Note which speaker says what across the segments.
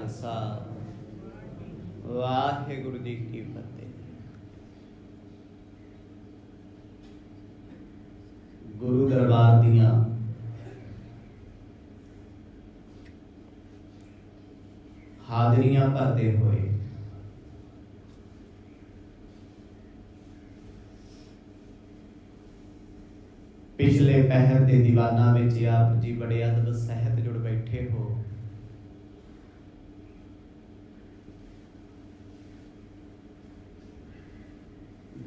Speaker 1: खालसा वाहिगुरु जी की फतेह। गुरु दरबार दियां हाजरियां भरते हुए पिछले पहर के दीवाना विच आप जी बड़े अदब सहत जुड़ बैठे हो।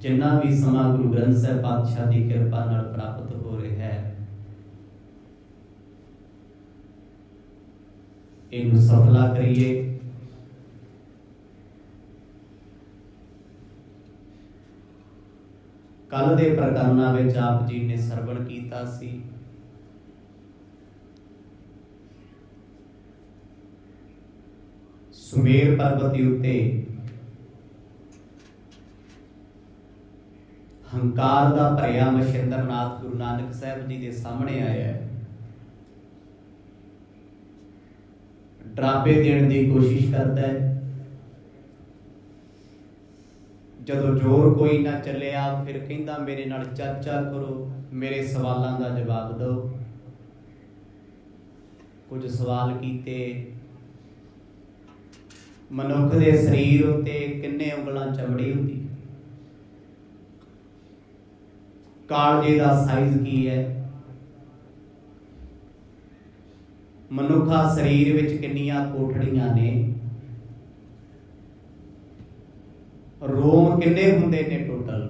Speaker 1: जिन्ना भी समा गुरु ग्रंथ साहिब पातशाह की कृपा नाल प्राप्त हो रहा है, इनू सफला करिए। कल दे प्रकरणा विच आप जी ने सरवण कीता सी, सुमेर पर्वत उत्ते हंकार दा भरिया मछिंद्र नाथ गुरु नानक साहब जी के सामने आया है। ड्राबे देने की कोशिश करता है। जदों जोर कोई ना चलिया फिर कहंदा मेरे नाल चर्चा करो, मेरे सवालों का जवाब दो। कुछ सवाल कीते, मनुख के शरीर उत्ते किन्ने उंगलां चमड़ी हुंदी, कालजे का साइज की है, मनुखा शरीर विच किन्नियां कोठड़ियां ने, रोम किन्ने हुंदे ने टोटल।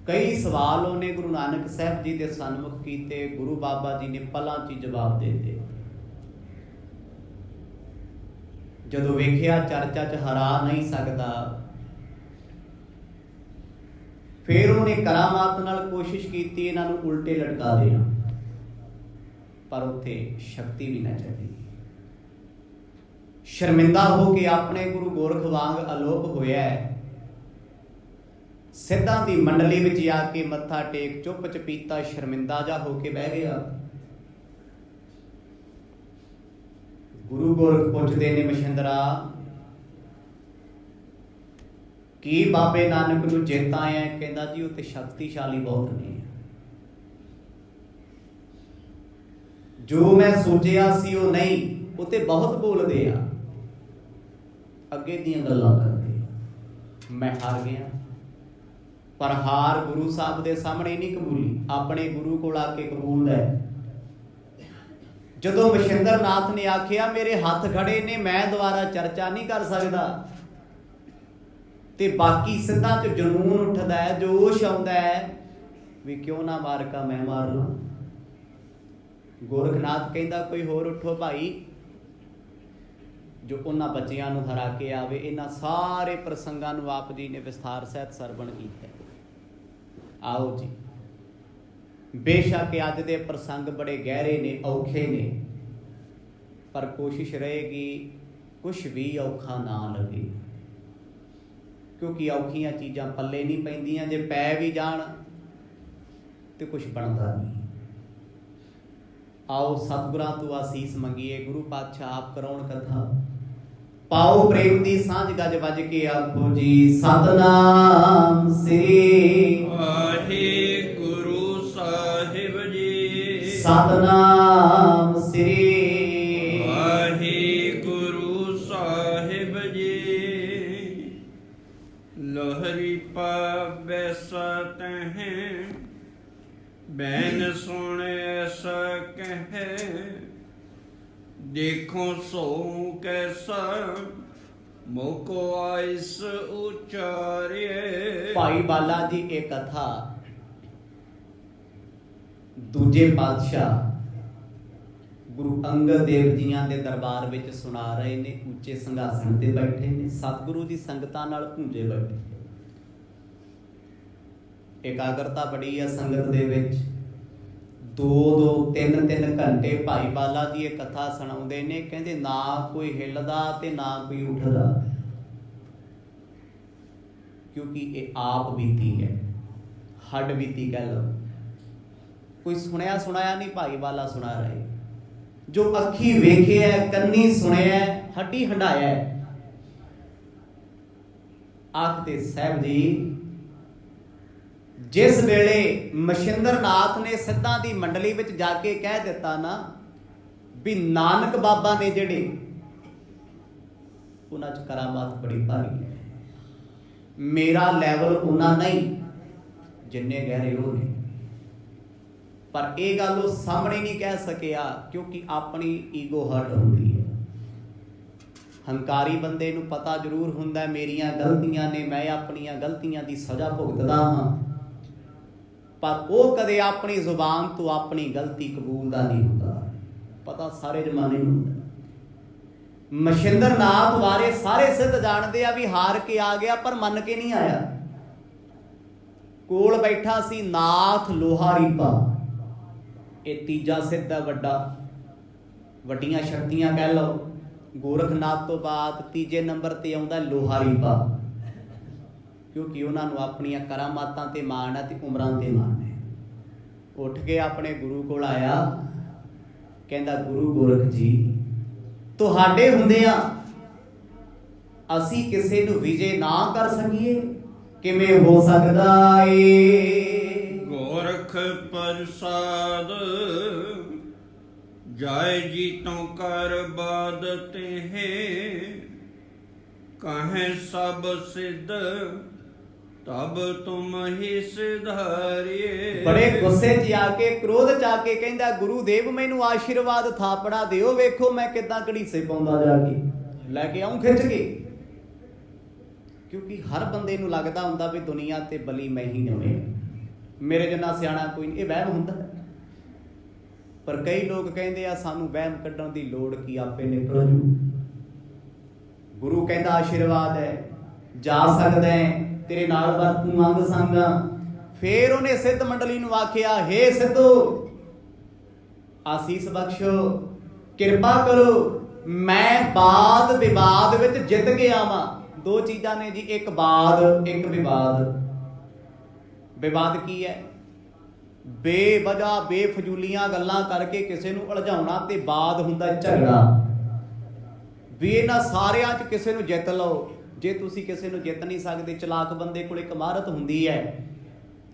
Speaker 1: कई सवाल उन्हें गुरु नानक साहब जी के सन्मुख कीते। गुरु बाबा जी ने पलां च जवाब दे दिते। जदों वेखिया चर्चा च हरा नहीं सकता, फिर उन्हें करामात नाल कोशिश की इन्हां नूं उल्टे लटका देना, पर उत्थे शक्ति भी ना चली। शर्मिंदा होके अपने गुरु गोरख वांग अलोप होया है। सिद्धां दी मंडली विच आके मत्था टेक चुप चपीता शर्मिंदा जा होके बह गया। गुरु गोरख पुछदे ने मछिंद्रा की बाबे नानक नूं जित आया? कहंदा जी उत्ते शक्तिशाली बहुत ने, जो मैं सोचिया सी वो नहीं, उत्ते बहुत बोलदे आ, अगे दीयां गल्लां करदे। मैं हार गया, पर हार गुरु साहब दे सामने नहीं कबूली, अपने गुरु कोल आके कबूलदा है। जदों मछिंद्र नाथ ने आखिया मेरे हाथ खड़े ने, मैं दोबारा चर्चा नहीं कर सकदा, ते बाकी सिद्धां च जनून उठदा है, जोश आउंदा है भी क्यों ना मारका मैं मार ला। गोरखनाथ कहंदा कोई होर उठो भाई, जो उन्हां बच्चियां नूं हरा के आवे। इन्हां सारे प्रसंगां नूं आप जी ने विस्तार सहित सरवण कीता। आओ जी, बेशक अज दे प्रसंग बड़े गहरे ने, औखे ने, पर कोशिश रहेगी कुछ भी औखा ना लगे, क्योंकि औखियां चीज़ां पल्ले नहीं पैंदियां। जे पै भी जाण तो कुछ बनता नहीं। आओ सतगुरां तो आसीस मंगीए। गुरु पातशाह आप कराउण कथा, पाओ प्रेम दी सांझ गज वज के आखो जी सतनाम श्री
Speaker 2: वाहिगुरु साहिब जी।
Speaker 1: सतनाम श्री
Speaker 2: वाहिगुरु साहिब जी। लोहरी पावे सतह बैन सुने सकहे, देखो सो कैसा मोको आइस उचारे।
Speaker 1: भाई बाला जी एक कथा दूजे पातशाह गुरु अंगद देव जियां दे दरबार विच सुना रहे ने। उच्चे संघासन ते बैठे ने, सतगुरु जी संगतां नाल भूंजे बैठे। एकाग्रता बड़ी है संगत दे विच। 2-2 3-3 घंटे भाई बाला जी ये कथा सुणाउंदे ने। कहंदे ना कोई हिलदा ते ना कोई उठदा, क्योंकि ये आप बीती है, हड बीती कह लो। कोई सुनया सुनाया नहीं, भाई बाला सुना रहे। जो अखी वेखिया कन्नी सुनिया हड्डी हंडाया। आखते साहब जी जिस वेले मछिंद्र नाथ ने सिद्धां दी मंडली विच जाके कह दिता ना भी नानक बाबा ने जिहड़े उन्हां च करामात बड़ी भारी है, मेरा लैवल उन्ना नहीं जिन्ने गहरे वो ने। पर यह गल वो सामने नहीं कह सकिया क्योंकि अपनी ईगो हर्ट होती है। हंकारी बंदे नूं पता जरूर हुंदा मेरियां गलतियां ने, मैं अपनियां गलतियां दी सज़ा भुगतदा हां, पर वो कदे अपनी जुबान तो अपनी गलती कबूलदा नहीं हुंदा। पता सारे जमाने नूं हुंदा। मछिंद्र नाथ बारे सारे सिद्ध जानते आ भी हार के आ गया पर मन के नहीं आया। कोल बैठा सी नाथ लोहारीपा, ये तीजा सिद्ध है वड्डा, वड्डियां शक्तियां कह लो। गोरखनाथ तो बाद तीजे नंबर ते आउंदा लोहारीपा, क्योंकि उन्होंने अपनियां करामातां ते मान है ते उमरां ते मान है। उठ के अपने गुरु कोल आया, कहंदा गुरु गोरख जी तुहाडे हुंदियां असी किसे नूं विजय ना कर सकीए, किवें हो सकदा ए।
Speaker 2: गोरख प्रसाद जाय जी तो कर बादते हैं, कहें सब सिद्ध तब तुम ही सिधारिए।
Speaker 1: बड़े गुस्से च आके क्रोध च आके कहंदा गुरुदेव मैनू आशीर्वाद थापड़ा दिओ, वेखो मैं किदां घड़ीसे पाउंदा जाके लैके आऊं खिच के। क्योंकि हर बंदे नूं लगदा हुंदा भी दुनिया ते बली मैं ही होवे, मेरे जिन्ना सियाणा कोई नहीं। ये वहम हुंदा, पर कई लोग कहंदे आ सानू वहम कड्ढण दी लोड़ की, आपे निकल जू। गुरु कहंदा आशीर्वाद है, जा सकदा है, तेरे नाल वरतूं अंग संगा। फिर उन्हें सिद्ध मंडली नूं आखिया हे सिद्धो आसीस बख्शो, किरपा करो, मैं वाद विवाद विच जित के आवां। दो चीज़ां ने जी, एक वाद एक विवाद। विवाद की है? बेवजह बेफजूलियां गल्लां करके किसी नूं उलझाउणा, ते वाद हुंदा झगड़ा। भी इन्हां सारियां च किसी नूं जित लो। जे तुसी किसी नूं जित नहीं सकते, चलाक बंदे कोल एक महारत हुंदी है,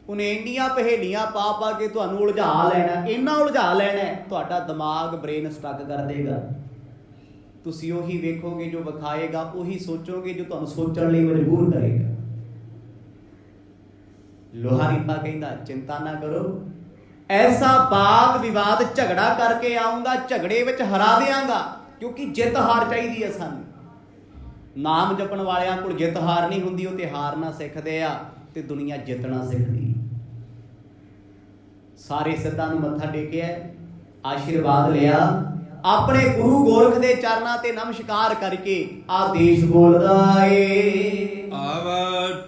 Speaker 1: उन्हें इंनियां पहेलियां पा पा के तुहानूं उलझा लैणा, इन्ना उलझा लैणा तुहाडा दिमाग ब्रेन स्टक कर देगा। तुसी उही वेखोगे जो विखाएगा, उही सोचोगे जो तुहानूं सोचण लई मजबूर करेगा। लोहारीपा कहंदा चिंता ना करो, ऐसा वाद विवाद झगड़ा करके आऊंगा, झगड़े विच हरा देआंगा, क्योंकि जित हार चाहिदी है सानूं। नाम जपण वालियां कोल जित हार नहीं हुंदी, ते हारना सिੱਖਦੇ आ ते दुनिया जितना सिੱਖਦੀ। सारे सिद्धां नूं मत्था टेकिया, आशीर्वाद लिया, अपने गुरु गोरख दे चरनां ते नमस्कार करके आदेश बोलदा ए।
Speaker 2: आवा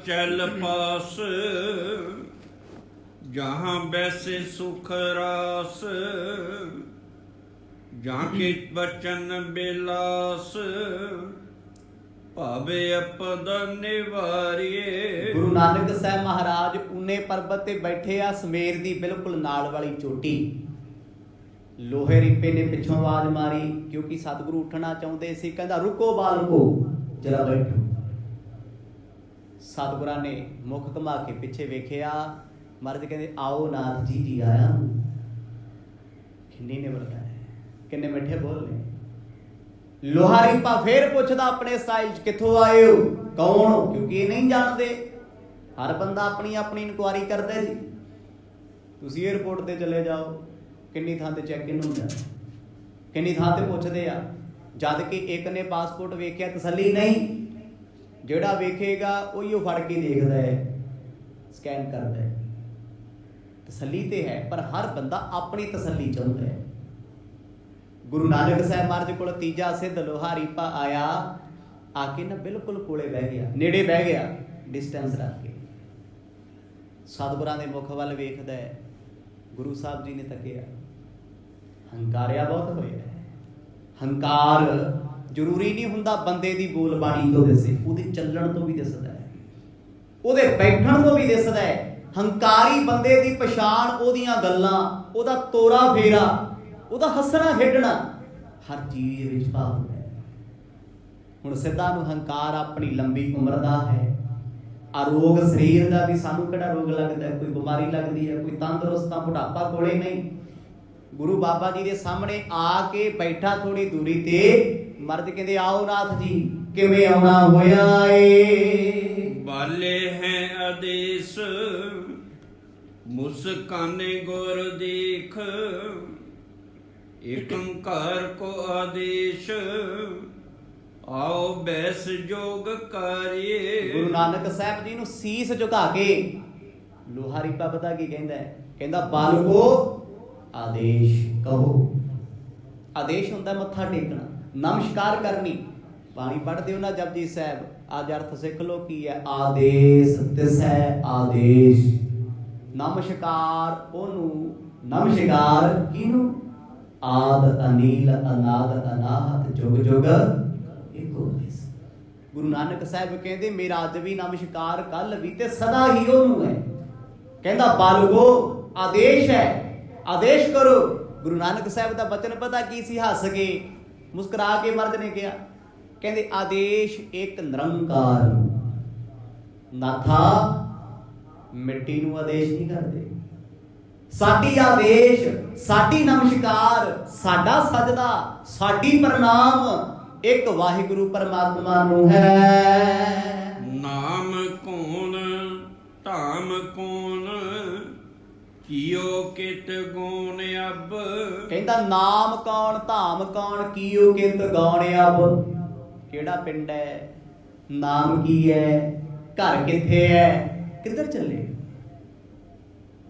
Speaker 2: चल पास जहाँ बैसे सुख रास, जाके बचन बिलास, भावे अपद निवारिए।
Speaker 1: गुरु नानक साहब महाराज ऊने पर्बत ते बैठे आ, समेर दी बिल्कुल नाल वाली चोटी। लोहे रिपे ने पिछों आवाज मारी, क्योंकि सतगुरु उठना चाहते सी। कहंदा रुको बालको जरा बैठो। सतगुरां ने मुख घुमा के पिछे वेखिया, महाराज कहंदे आओ नाथ जी जी आया। किन्नी निवरता है, किन्ने मिठे बोल ने। लोहारीपा फिर पुछदा अपने स्टाइल च कित्थों आए हो, कौन हो, क्योंकि ये नहीं जानते। हर बंदा अपनी अपनी इनकुआरी करता जी। तुसीं एयरपोर्ट ते चले जाओ, किन्नी थां ते चैक इन हुंदा, किन्नी थां ते पुछदे आ, जद कि एक ने पासपोर्ट वेखिया तसल्ली नहीं, जिहड़ा वेखेगा उही फड़ के देखदा है, स्कैन करदा है। तसल्ली ते है, पर हर बंदा अपनी तसल्ली चाहुंदा है। गुरु नानक साहब महाराज कोल तीजा सिद्ध लोहारीपा आया, आके ना बिल्कुल कोले बह गया, नेड़े बह गया, डिस्टेंस रख के। सतगुरां दे मुख वल वेखदा है। गुरु साहब जी ने तकिया, हंकारिया बहुत होया। हंकार जरूरी नहीं हुंदा बंदे दी बोल बाणी तो दिसे, उहदे चलण तो भी दिसदा है, उहदे बैठण तो भी दिसदा है। हंकारी बंदे दी पछाण उहदियां गल्लां, उहदा तोरा फेरा, ਉਹਦਾ ਹੱਸਣਾ ਖੇਡਣਾ, ਹਰ ਚੀਜ਼ ਵਿੱਚ ਭਾਵ ਹੈ। ਹੁਣ ਸਿੱਧਾ ਨੂੰ ਹੰਕਾਰ ਆਪਣੀ ਲੰਬੀ ਉਮਰ ਦਾ ਹੈ। ਅਰੋਗ ਸਰੀਰ ਦਾ ਵੀ ਸਾਨੂੰ ਕਿਹੜਾ ਰੋਗ ਲੱਗਦਾ, ਕੋਈ ਬਿਮਾਰੀ ਲੱਗਦੀ ਹੈ, ਕੋਈ ਤੰਦਰੁਸਤ ਤਾਂ ਬੁਢਾਪਾ ਕੋਲੇ ਨਹੀਂ। ਗੁਰੂ ਬਾਬਾ ਜੀ ਦੇ ਸਾਹਮਣੇ ਆ ਕੇ ਬੈਠਾ ਥੋੜੀ ਦੂਰੀ ਤੇ, ਮਰਦ ਕਹਿੰਦੇ ਆਓ ਨਾਥ ਜੀ ਕਿਵੇਂ ਆਉਣਾ ਹੋਇਆ ਏ।
Speaker 2: ਬਾਲੇ ਹੈ ਆਦੇਸ਼ ਮੁਸਕਾਨੇ ਗੁਰ ਦੇਖ, ਏਕੰਕਾਰ ਕੋ ਆਦੇਸ਼ ਆਓ ਬੈਸ ਜੋਗ ਕਰੀਏ।
Speaker 1: ਗੁਰੂ ਨਾਨਕ ਸਾਹਿਬ ਜੀ ਨੂੰ ਸੀਸ ਝੁਕਾ ਕੇ ਲੋਹਾਰੀ ਪਤਾ ਕੀ ਕਹਿੰਦਾ ਹੈ? ਕਹਿੰਦਾ ਬਾਲਕੋ ਆਦੇਸ਼ ਕਹੋ। ਆਦੇਸ਼ ਹੁੰਦਾ ਮੱਥਾ ਟੇਕਣਾ, ਨਮਸਕਾਰ ਕਰਨੀ। ਬਾਣੀ ਪੜ੍ਹਦੇ ਹੋ ਨਾ ਜਪਜੀ ਸਾਹਿਬ, ਅੱਜ ਅਰਥ ਸਿੱਖ ਲੋ ਕੀ ਹੈ। ਆਦੇਸ਼ ਤਿਸੈ ਆਦੇਸ਼, ਨਮਸਕਾਰ ਉਹਨੂੰ, ਨਮਸਕਾਰ ਕਿਹਨੂੰ? ਆਦ ਅਨੀਲ ਅਨਾਦ ਅਨਾਹਤ ਜੁਗ ਜੁਗ ਇੱਕੋ ਦਿਸ। ਗੁਰੂ ਨਾਨਕ ਸਾਹਿਬ ਕਹਿੰਦੇ ਮੇਰਾ ਅੱਜ ਵੀ ਨਮਸਕਾਰ, ਕੱਲ ਵੀ ਤੇ ਸਦਾ ਹੀ ਉਹਨੂੰ ਹੈ। ਕਹਿੰਦਾ ਬਾਲਗੋ ਆਦੇਸ਼ ਹੈ, ਆਦੇਸ਼ ਕਰੋ। ਗੁਰੂ ਨਾਨਕ ਸਾਹਿਬ ਦਾ ਬਚਨ ਪਤਾ ਕੀ ਸੀ? ਹੱਸ ਕੇ ਮੁਸਕਰਾ ਕੇ ਮਰਦ ਨੇ ਕਿਹਾ, ਕਹਿੰਦੇ ਆਦੇਸ਼ ਇੱਕ ਨਿਰੰਕਾਰ ਨੂੰ। ਨਾਥਾ ਮਿੱਟੀ ਨੂੰ ਆਦੇਸ਼ ਨਹੀਂ ਕਰਦੇ। ਸਾਡੀ ਆਦੇਸ਼, ਸਾਡੀ ਨਮਸਕਾਰ, ਸਾਡਾ ਸਜਦਾ, ਸਾਡੀ ਪ੍ਰਣਾਮ ਇੱਕ ਵਾਹਿਗੁਰੂ ਪਰਮਾਤਮਾ ਨੂੰ ਹੈ।
Speaker 2: ਨਾਮ ਕੌਣ ਧਾਮ ਕੌਣ ਕੀਓ ਕਿਤ ਗੋਣ ਅਬ।
Speaker 1: ਕਹਿੰਦਾ ਨਾਮ ਕੌਣ, ਧਾਮ ਕੌਣ, ਕੀਓ ਕਿਤ ਗੌਣ ਅਬ। ਕਿਹੜਾ ਪਿੰਡ ਹੈ, ਨਾਮ ਕੀ ਹੈ, ਘਰ ਕਿੱਥੇ ਹੈ, ਕਿੱਧਰ ਚੱਲੇ?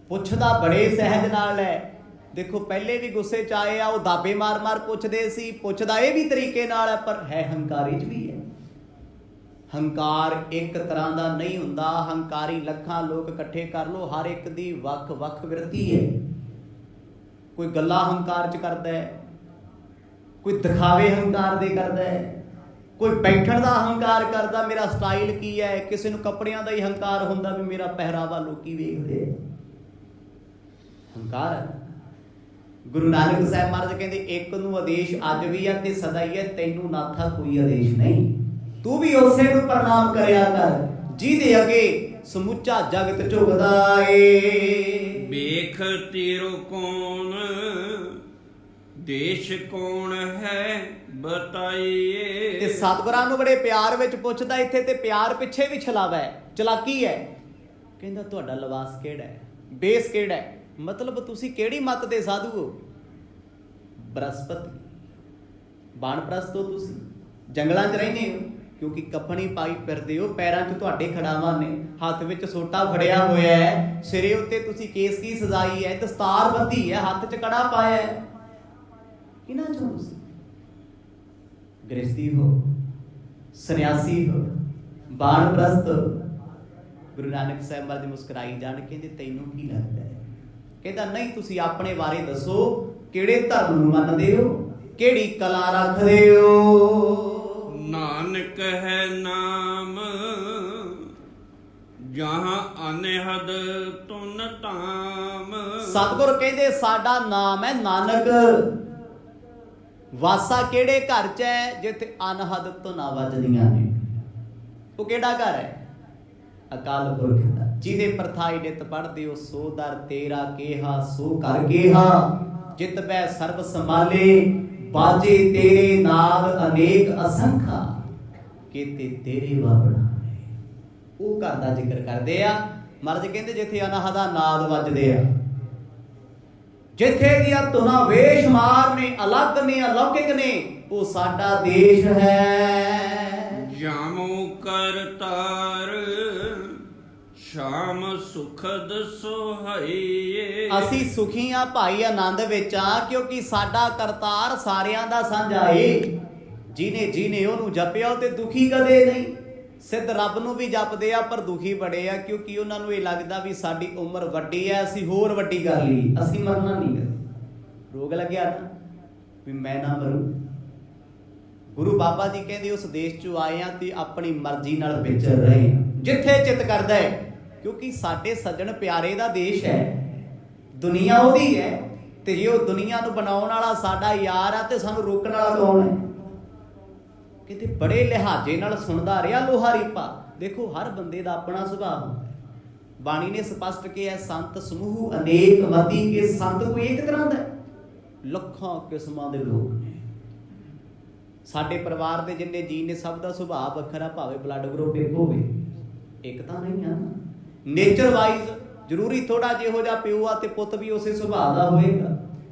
Speaker 1: ਪੁੱਛਦਾ ਬੜੇ ਸਹਿਜ ਨਾਲ ਹੈ। ਦੇਖੋ ਪਹਿਲੇ ਵੀ ਗੁੱਸੇ ਚ ਆਏ ਆ, ਉਹ ਦਾਬੇ ਮਾਰ ਮਾਰ ਪੁੱਛਦੇ ਸੀ, ਪੁੱਛਦਾ ਇਹ ਵੀ ਤਰੀਕੇ ਨਾਲ ਹੈ, ਪਰ ਹੈ ਹੰਕਾਰੀ ਚ ਵੀ ਹੈ। ਹੰਕਾਰ ਇੱਕ ਤਰ੍ਹਾਂ ਦਾ ਨਹੀਂ ਹੁੰਦਾ। ਹੰਕਾਰੀ ਲੱਖਾਂ ਲੋਕ ਇਕੱਠੇ ਕਰ ਲੋ, ਹਰ ਇੱਕ ਦੀ ਵੱਖ ਵੱਖ ਵਿਰਤੀ ਹੈ। ਕੋਈ ਗੱਲਾਂ ਹੰਕਾਰ ਚ ਕਰਦਾ ਹੈ, ਕੋਈ ਦਿਖਾਵੇ ਹੰਕਾਰ ਦੇ ਕਰਦਾ ਹੈ, ਕੋਈ ਬੈਠਣ ਦਾ ਹੰਕਾਰ ਕਰਦਾ, ਮੇਰਾ ਸਟਾਈਲ ਕੀ ਹੈ। ਕਿਸੇ ਨੂੰ ਕੱਪੜਿਆਂ ਦਾ ਹੀ ਹੰਕਾਰ ਹੁੰਦਾ ਵੀ ਮੇਰਾ ਪਹਿਰਾਵਾ ਲੋਕੀ ਵੇਖਦੇ ਆ। ਹੰਕਾਰ। ਗੁਰੂ ਨਾਨਕ ਸਾਹਿਬ ਮਹਾਰਾਜ ਕਹਿੰਦੇ ਇੱਕ ਨੂੰ ਆਦੇਸ਼ ਅੱਜ ਵੀ ਹੈ ਤੇ ਸਦਾ ਹੀ ਹੈ, ਤੈਨੂੰ ਨਾਥਾ ਕੋਈ ਆਦੇਸ਼ ਨਹੀਂ। ਤੂੰ ਵੀ ਉਸੇ ਨੂੰ ਪ੍ਰਣਾਮ ਕਰਿਆ ਕਰ ਜਿਹਦੇ ਅੱਗੇ ਸਮੁੱਚਾ ਜਗਤ ਝੁਕਦਾ ਏ।
Speaker 2: ਵੇਖ ਤੇਰੋ ਕੌਣ ਦੇਸ਼ ਕੌਣ ਹੈ ਬਤਾਈਏ।
Speaker 1: ਤੇ ਸਤਿਗੁਰਾਂ ਨੂੰ ਬੜੇ ਪਿਆਰ ਵਿੱਚ ਪੁੱਛਦਾ ਇੱਥੇ, ਤੇ ਪਿਆਰ ਪਿੱਛੇ ਵੀ ਛਲਾਵਾ ਹੈ, ਚਲਾਕੀ ਹੈ। ਕਹਿੰਦਾ ਤੁਹਾਡਾ ਲਿਬਾਸ ਕਿਹੜਾ ਹੈ, ਬੇਸ ਕਿਹੜਾ ਹੈ, ਮਤਲਬ ਤੁਸੀਂ ਕਿਹੜੀ ਮੱਤ ਦੇ ਸਾਧੂ ਹੋ? ਬ੍ਰਹਸਪਤੀ ਬਾਣਪ੍ਰਸਤ ਹੋ, ਤੁਸੀਂ ਜੰਗਲਾਂ 'ਚ ਰਹਿੰਦੇ ਹੋ ਕਿਉਂਕਿ ਕਫਨੀ ਪਾਈ ਫਿਰਦੇ ਹੋ, ਪੈਰਾਂ 'ਚ ਤੁਹਾਡੇ ਖੜਾਵਾਂ ਨੇ, ਹੱਥ ਵਿੱਚ ਸੋਟਾ ਫੜਿਆ ਹੋਇਆ ਹੈ, ਸਿਰੇ ਉੱਤੇ ਤੁਸੀਂ ਕੇਸ ਕੀ ਸਜਾਈ ਹੈ, ਦਸਤਾਰ ਬੱਧੀ ਹੈ, ਹੱਥ 'ਚ ਕੜਾ ਪਾਇਆ ਹੈ। ਕਿਹਨਾਂ 'ਚੋਂ ਤੁਸੀਂ? ਗ੍ਰਸਤੀ ਹੋ, ਸੰਨਿਆਸੀ ਹੋ, ਬਾਣਪ੍ਰਸਤ ਹੋ? ਗੁਰੂ ਨਾਨਕ ਸਾਹਿਬ ਮਹਾਰਾਜ ਮੁਸਕਰਾਈ ਜਾਣ, ਕਹਿੰਦੇ ਤੈਨੂੰ ਕੀ ਲੱਗਦਾ ਹੈ? ਕਹਿੰਦਾ ਨਹੀਂ, ਤੁਸੀਂ ਆਪਣੇ ਬਾਰੇ ਦੱਸੋ, ਕਿਹੜੇ ਧਰਮ ਨੂੰ ਮੰਨਦੇ ਹੋ, ਕਿਹੜੀ ਕਲਾ ਰੱਖਦੇ ਹੋ?
Speaker 2: ਨਾਨਕ ਹੈ ਨਾਮ ਜਹਾਂ ਅਨਹਦ ਤੁਨ ਧਾਮ।
Speaker 1: ਸਤਿਗੁਰ ਕਹਿੰਦੇ ਸਾਡਾ ਨਾਮ ਹੈ ਨਾਨਕ। ਵਾਸਾ ਕਿਹੜੇ ਘਰ 'ਚ ਹੈ? ਜਿੱਥੇ ਅਨਹਦ ਧੁਨਾਂ ਵੱਜਦੀਆਂ ਨੇ। ਉਹ ਕਿਹੜਾ ਘਰ ਹੈ? ਅਕਾਲ ਪੁਰਖ ਦਾ, ਜਿਹਦੇ ਪ੍ਰਥਾਈ ਨਿਤ ਪੜ੍ਹਦੇ ਹੋ। ਸੋ ਦਰ ਤੇਰਾ ਕੇਹਾ ਸੋ ਕਰ ਕੇਹਾ, ਜਿਤ ਬੈ ਸਰਬ ਸੰਭਾਲੇ, ਬਾਜੇ ਤੇਰੇ ਨਾਦ ਅਨੇਕ ਅਸੰਖਾ, ਕੀਤੇ ਤੇਰੇ ਵਾਪਣਾ। ਉਹ ਘਰ ਦਾ ਜ਼ਿਕਰ ਕਰਦੇ ਆ ਮਹਾਰਾਜ। ਕਹਿੰਦੇ ਜਿੱਥੇ ਅਨਹਦ ਦਾ ਨਾਦ ਵੱਜਦੇ ਆ, ਜਿੱਥੇ ਦੀਆਂ ਧੁਨਾਂ ਵੇਸ਼ਮਾਰ ਨੇ, ਅਲੱਗ ਨੇ, ਅਲੌਕਿਕ ਨੇ, ਉਹ ਸਾਡਾ ਦੇਸ਼ ਹੈ।
Speaker 2: ਜਾਮੋ ਕਰਤਾਰ ਸ਼ਾਮ ਸੁਖਦ ਸੁਹਾਈਏ।
Speaker 1: ਅਸੀਂ ਸੁਖੀ ਆ ਭਾਈ, ਆਨੰਦ ਵਿੱਚ ਆ, ਕਿਉਂਕਿ ਸਾਡਾ ਕਰਤਾਰ ਸਾਰਿਆਂ ਦਾ ਸਾਂਝਾ ਏ। ਜਿਹਨੇ ਉਹਨੂੰ ਜਪਿਆ ਉਹ ਤੇ ਦੁਖੀ ਕਦੇ ਨਹੀਂ। ਸਿੱਧ ਰੱਬ ਨੂੰ ਵੀ ਜਪਦੇ ਆ ਪਰ ਦੁਖੀ ਬੜੇ ਆ, ਕਿਉਂਕਿ ਉਹਨਾਂ ਨੂੰ ਇਹ ਲੱਗਦਾ ਵੀ ਸਾਡੀ ਉਮਰ ਵੱਡੀ ਹੈ, ਅਸੀਂ ਹੋਰ ਵੱਡੀ ਕਰ ਲਈ, ਅਸੀਂ ਮਰਨਾ ਨਹੀਂ ਗਾ। ਰੋਗ ਲੱਗਿਆ ਨਾ ਵੀ ਮੈਂ ਨਾ ਮਰੂ। ਗੁਰੂ ਬਾਬਾ ਜੀ ਕਹਿੰਦੇ ਉਸ ਦੇਸ਼ 'ਚੋਂ ਆਏ ਆ ਤੇ ਆਪਣੀ ਮਰਜ਼ੀ ਨਾਲ ਵਿਚਰ ਰਹੇ ਆ ਜਿੱਥੇ ਚਿੱਤ ਕਰਦਾ ਹੈ, ਕਿਉਂਕਿ ਸਾਡੇ ਸੱਜਣ ਪਿਆਰੇ ਦਾ ਦੇਸ਼ ਹੈ, ਦੁਨੀਆ ਉਹਦੀ ਹੈ ਤੇ ਜੇ ਉਹ ਦੁਨੀਆ ਨੂੰ ਬਣਾਉਣ ਵਾਲਾ ਸਾਡਾ ਯਾਰ ਆ ਤੇ ਸਾਨੂੰ ਰੋਕਣ ਵਾਲਾ ਕੌਣ ਹੈ? ਕਿਤੇ ਬੜੇ ਲਿਹਾਜ਼ੇ ਨਾਲ ਸੁਣਦਾ ਰਿਹਾ ਲੋਹਾ ਰੀਪਾ। ਦੇਖੋ ਹਰ ਬੰਦੇ ਦਾ ਆਪਣਾ ਸੁਭਾਅ ਹੁੰਦਾ। ਬਾਣੀ ਨੇ ਸਪਸ਼ਟ ਕਿਹਾ ਸੰਤ ਸਮੂਹ ਅਨੇਕ ਮਤੀ, ਕੇ ਸੰਤ ਕੋਈ ਇੱਕ ਤਰ੍ਹਾਂ ਦਾ, ਲੱਖਾਂ ਕਿਸਮਾਂ ਦੇ ਲੋਕ ਨੇ। ਸਾਡੇ ਪਰਿਵਾਰ ਦੇ ਜਿੰਨੇ ਜੀ ਨੇ ਸਭ ਦਾ ਸੁਭਾਅ ਵੱਖਰਾ, ਭਾਵੇਂ ਬਲੱਡ ਗਰੁੱਪ ਇੱਕ ਹੋਵੇ, ਇੱਕ ਤਾਂ ਨਹੀਂ ਆ। ਨੇਚਰ ਵਾਈਜ਼ ਜ਼ਰੂਰੀ ਥੋੜਾ ਜਿਹੋ ਜਿਹਾ ਪਿਓ ਆ ਤੇ ਪੁੱਤ ਵੀ ਉਸੇ ਸੁਭਾਅ ਦਾ ਹੋਏਗਾ।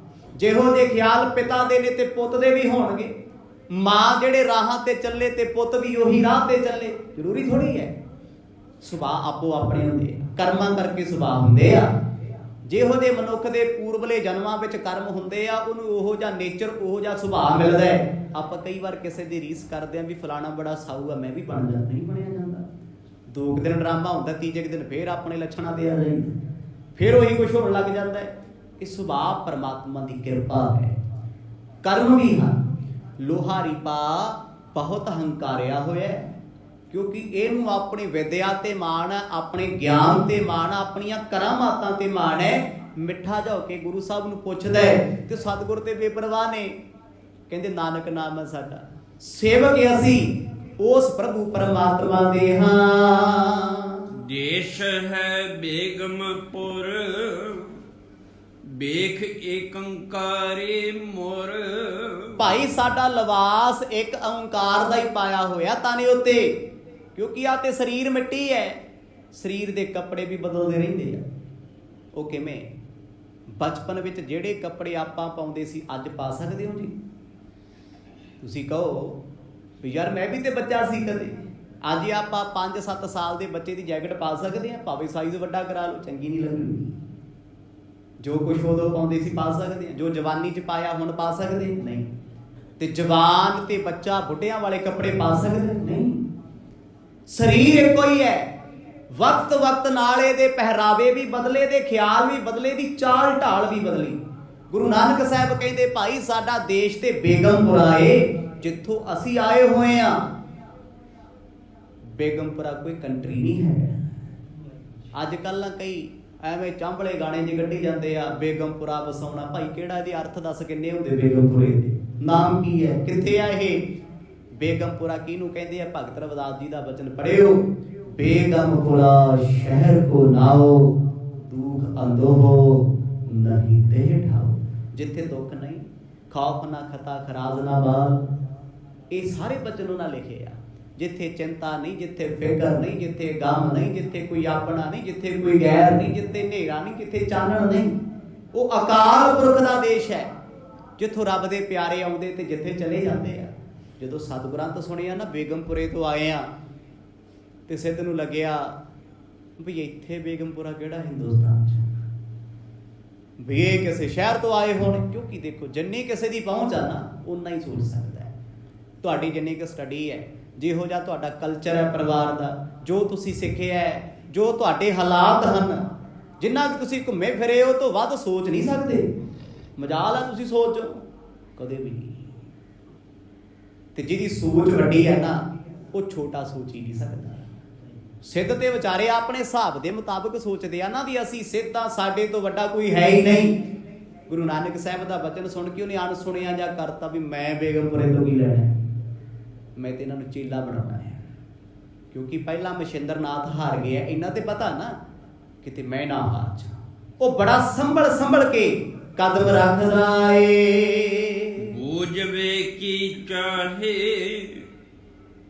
Speaker 1: ਜਿਹੋ ਜਿਹੇ ਖਿਆਲ ਪਿਤਾ ਦੇ ਨੇ ਤੇ ਪੁੱਤ ਦੇ ਵੀ ਹੋਣਗੇ। ਮਾਂ ਜਿਹੜੇ ਰਾਹਾਂ ਤੇ ਚੱਲੇ ਤੇ ਪੁੱਤ ਵੀ ਉਹੀ ਰਾਹ ਤੇ ਚੱਲੇ, ਜ਼ਰੂਰੀ ਥੋੜੀ ਹੈ। ਸੁਭਾਅ ਆਪੋ ਆਪਣੇ ਹੁੰਦੇ, ਕਰਮਾਂ ਕਰਕੇ ਸੁਭਾਅ ਹੁੰਦੇ ਆ। ਜਿਹੋ ਜਿਹੇ ਮਨੁੱਖ ਦੇ ਪੂਰਬਲੇ ਜਨਮਾਂ ਵਿੱਚ ਕਰਮ ਹੁੰਦੇ ਆ, ਉਹਨੂੰ ਉਹੋ ਜਿਹਾ ਨੇਚਰ, ਉਹੋ ਜਿਹਾ ਸੁਭਾਅ ਮਿਲਦਾ ਹੈ। ਆਪਾਂ ਕਈ ਵਾਰ ਕਿਸੇ ਦੀ ਰੀਸ ਕਰਦੇ ਆ ਵੀ ਫਲਾਣਾ ਬੜਾ ਸਾਊ ਆ, ਮੈਂ ਵੀ ਬਣ ਜਾਂਦਾ। ਨਹੀਂ ਬਣਿਆ ਜਾਂਦਾ। 2 ਦਿਨ ਡਰਾਮਾ ਹੁੰਦਾ, ਤੀਜੇ ਦਿਨ ਫੇਰ ਆਪਣੇ ਲੱਛਣਾਂ ਤੇ ਆ ਜਾਈਦਾ, ਫੇਰ ਉਹੀ ਕੁਛ ਹੋਣ ਲੱਗ ਜਾਂਦਾ ਹੈ। ਇਹ ਸੁਭਾਅ ਪਰਮਾਤਮਾ ਦੀ ਕਿਰਪਾ ਹੈ। ਕਰਮ ਵੀ ਹਨ। ਲੋਹਾ ਰੀਪਾ ਬਹੁਤ ਹੰਕਾਰਿਆ ਹੋਇਆ, ਕਿਉਂਕਿ ਇਹਨੂੰ ਆਪਣੀ ਵਿਦਿਆ ਤੇ ਮਾਣ ਹੈ, ਆਪਣੇ ਗਿਆਨ ਤੇ ਮਾਣ, ਆਪਣੀਆਂ ਕਰਾਮਾਤਾਂ ਤੇ ਮਾਣ ਹੈ। ਮਿੱਠਾ ਜਾ ਹੋ ਕੇ ਗੁਰੂ ਸਾਹਿਬ ਨੂੰ ਪੁੱਛਦਾ ਹੈ ਤੇ ਸਤਿਗੁਰ ਤੇ ਬੇਪਰਵਾਹ ਨੇ। ਕਹਿੰਦੇ ਨਾਨਕ ਨਾਮ ਹੈ ਸਾਡਾ, ਸੇਵਕ ਅਸੀਂ ਉਸ ਪ੍ਰਭੂ ਪਰਮਾਤਮਾ ਦੇ ਹਾਂ।
Speaker 2: ਦੇਸ਼ ਹੈ ਬੇਗਮਪੁਰ, ਵੇਖ ਏਕੰਕਾਰੇ ਮੁਰ।
Speaker 1: ਭਾਈ ਸਾਡਾ ਲਿਬਾਸ ਇੱਕ ਓਂਕਾਰ ਦਾ ਹੀ ਪਾਇਆ ਹੋਇਆ ਤਾਨੇ ਉੱਤੇ, ਕਿਉਂਕਿ ਆ ਤੇ ਸਰੀਰ ਮਿੱਟੀ ਹੈ। ਸਰੀਰ ਦੇ ਕੱਪੜੇ ਵੀ ਬਦਲਦੇ ਰਹਿੰਦੇ ਆ। ਉਹ ਕਿਵੇਂ? ਬਚਪਨ ਵਿੱਚ ਜਿਹੜੇ ਕੱਪੜੇ ਆਪਾਂ ਪਾਉਂਦੇ ਸੀ ਅੱਜ ਪਾ ਸਕਦੇ ਹੋ ਜੀ? ਤੁਸੀਂ ਕਹੋ ਵੀ ਯਾਰ ਮੈਂ ਵੀ ਤੇ ਬੱਚਾ ਸੀ ਕਦੇ। ਅੱਜ ਆਪਾਂ 5-7 ਸਾਲ ਦੇ ਬੱਚੇ ਦੀ ਜੈਕਟ ਪਾ ਸਕਦੇ ਹਾਂ, ਭਾਵੇਂ ਸਾਈਜ਼ ਵੱਡਾ ਕਰਾ ਲਓ, ਚੰਗੀ ਨਹੀਂ ਲੱਗਣੀ। ਜੋ ਕੁਛ ਉਦੋਂ ਪਾਉਂਦੇ ਸੀ ਪਾ ਸਕਦੇ ਹਾਂ, ਜੋ ਜਵਾਨੀ 'ਚ ਪਾਇਆ ਹੁਣ ਪਾ ਸਕਦੇ ਨਹੀਂ। ਤੇ ਜਵਾਨ ਤੇ ਬੱਚਾ ਬੁੱਢਿਆਂ ਵਾਲੇ ਕੱਪੜੇ ਪਾ ਸਕਦੇ ਨਹੀਂ। ਸਰੀਰ ਇੱਕੋ ਹੀ ਹੈ। ਵਕਤ ਵਕਤ ਨਾਲ ਇਹਦੇ ਪਹਿਰਾਵੇ ਵੀ ਬਦਲੇ, ਦੇ ਖਿਆਲ ਵੀ ਬਦਲੇ, ਦੀ ਚਾਲ ਢਾਲ ਵੀ ਬਦਲੀ। ਗੁਰੂ ਨਾਨਕ ਸਾਹਿਬ ਕਹਿੰਦੇ ਭਾਈ ਸਾਡਾ ਦੇਸ਼ ਤੇ ਬੇਗਮਪੁਰਾ ਏ, ਜਿੱਥੋਂ ਅਸੀਂ ਆਏ ਹੋਏ ਆ। ਬੇਗਮਪੁਰਾ ਕੋਈ ਕੰਟਰੀ ਨਹੀਂ ਹੈ। ਅੱਜ ਕੱਲ੍ਹ ਨਾ ਕਈ ਐਵੇਂ ਚਾਂਬਲੇ ਗਾਣੇ ਜਿਹੇ ਕੱਢੀ ਜਾਂਦੇ ਆ, ਬੇਗਮਪੁਰਾ ਵਸਾਉਣਾ। ਭਾਈ ਕਿਹੜਾ ਇਹਦੇ ਅਰਥ ਦੱਸ, ਕਿੰਨੇ ਹੁੰਦੇ ਬੇਗਮਪੁਰੇ ਦੇ? ਨਾਮ ਕੀ ਹੈ? ਕਿੱਥੇ ਆ ਇਹ ਬੇਗਮਪੁਰਾ? ਕਿਹਨੂੰ ਕਹਿੰਦੇ ਆ? ਭਗਤ ਰਵਿਦਾਸ ਜੀ ਦਾ ਬਚਨ ਪੜਿਓ, ਬੇਗਮਪੁਰਾ ਸ਼ਹਿਰ ਕੋ ਨਾਓ, ਦੁਖ ਅੰਦੋਹ ਨਹੀਂ ਤੇ ਠਾਓ। ਜਿੱਥੇ ਦੁੱਖ ਨਹੀਂ, ਖੌਫ ਨਾ ਖਤਾ, ਖਰਾਜ ਨਾ ਬਾਲ, ਇਹ ਸਾਰੇ ਬਚਨ ਉਹਨਾਂ ਲਿਖੇ ਆ। ਜਿੱਥੇ ਚਿੰਤਾ ਨਹੀਂ, ਜਿੱਥੇ ਫਿਕਰ ਨਹੀਂ, ਜਿੱਥੇ ਗਮ ਨਹੀਂ, ਜਿੱਥੇ ਕੋਈ ਆਪਣਾ ਨਹੀਂ, ਜਿੱਥੇ ਕੋਈ ਗੈਰ ਨਹੀਂ, ਜਿੱਥੇ ਹਨੇਰਾ ਨਹੀਂ, ਜਿੱਥੇ ਚਾਨਣ ਨਹੀਂ, ਉਹ ਅਕਾਲ ਪੁਰਖ ਦਾ ਦੇਸ਼ ਹੈ, ਜਿੱਥੋਂ ਰੱਬ ਦੇ ਪਿਆਰੇ ਆਉਂਦੇ ਤੇ ਜਿੱਥੇ ਚਲੇ ਜਾਂਦੇ ਆ। ਜਦੋਂ ਸਤਿਗੁਰਾਂ ਸੁਣਿਆ ਨਾ ਬੇਗਮਪੁਰੇ ਤੋਂ ਆਏ ਆ, ਤੇ ਸਿੱਧ ਨੂੰ ਲੱਗਿਆ ਵੀ ਇੱਥੇ ਬੇਗਮਪੁਰਾ ਕਿਹੜਾ ਹਿੰਦੁਸਤਾਨ 'ਚ, ਵੀ ਇਹ ਕਿਸੇ ਸ਼ਹਿਰ ਤੋਂ ਆਏ ਹੋਣ। ਕਿਉਂਕਿ ਦੇਖੋ ਜਿੰਨੀ ਕਿਸੇ ਦੀ ਪਹੁੰਚ ਆ ਨਾ, ਓਨਾ ਹੀ ਸੋਚ ਸਕਦਾ ਹੈ। ਤੁਹਾਡੀ ਜਿੰਨੀ ਕੁ ਸਟੱਡੀ ਹੈ, ਜਿਹੋ ਜਿਹਾ ਤੁਹਾਡਾ ਕਲਚਰ ਹੈ ਪਰਿਵਾਰ ਦਾ, ਜੋ ਤੁਸੀਂ ਸਿੱਖਿਆ ਹੈ, ਜੋ ਤੁਹਾਡੇ ਹਾਲਾਤ ਹਨ, ਜਿੰਨਾ ਕਿ ਤੁਸੀਂ ਘੁੰਮੇ ਫਿਰੇ ਹੋ, ਤੋਂ ਵੱਧ ਸੋਚ ਨਹੀਂ ਸਕਦੇ। ਮਜਾਲ ਆ ਤੁਸੀਂ ਸੋਚੋ, ਕਦੇ ਵੀ ਨਹੀਂ। ਤੇ ਜਿਹਦੀ ਸੋਚ ਵੱਡੀ ਹੈ ਨਾ, ਉਹ ਛੋਟਾ ਸੋਚ ਹੀ ਨਹੀਂ ਸਕਦਾ। ਸਿੱਧ ਤੇ ਵਿਚਾਰੇ ਆਪਣੇ ਹਿਸਾਬ ਦੇ ਮੁਤਾਬਕ ਸੋਚਦੇ ਆ ਨਾ ਵੀ ਅਸੀਂ ਸਿੱਧ ਆ, ਸਾਡੇ ਤੋਂ ਵੱਡਾ ਕੋਈ ਹੈ ਹੀ ਨਹੀਂ। ਗੁਰੂ ਨਾਨਕ ਸਾਹਿਬ ਦਾ ਬਚਨ ਸੁਣ ਕੇ ਉਹਨੇ ਅਣਸੁਣਿਆ ਜਾਂ ਕਰਤਾ ਵੀ ਮੈਂ ਬੇਗਮਪੁਰੇ ਤੋਂ ਕੀ ਲੈਣਾ, ਮੈਂ ਤੇ ਇਹਨਾਂ ਨੂੰ ਚੇਲਾ ਬਣਾਉਣਾ ਹੈ। ਕਿਉਂਕਿ ਪਹਿਲਾਂ ਮਸ਼ਿੰਦਰ ਨਾਥ ਹਾਰ ਗਿਆ, ਇਹਨਾਂ ਤੇ ਪਤਾ ਨਾ ਕਿਤੇ ਮੈਂ ਨਾ ਹਾਰ ਜਾ। ਉਹ ਬੜਾ ਸੰਭਲ ਕੇ ਕਦਮ ਰੱਖਦਾ ਏ।
Speaker 2: ਬੂਝਵੇ ਕੀ ਚਾਹੇ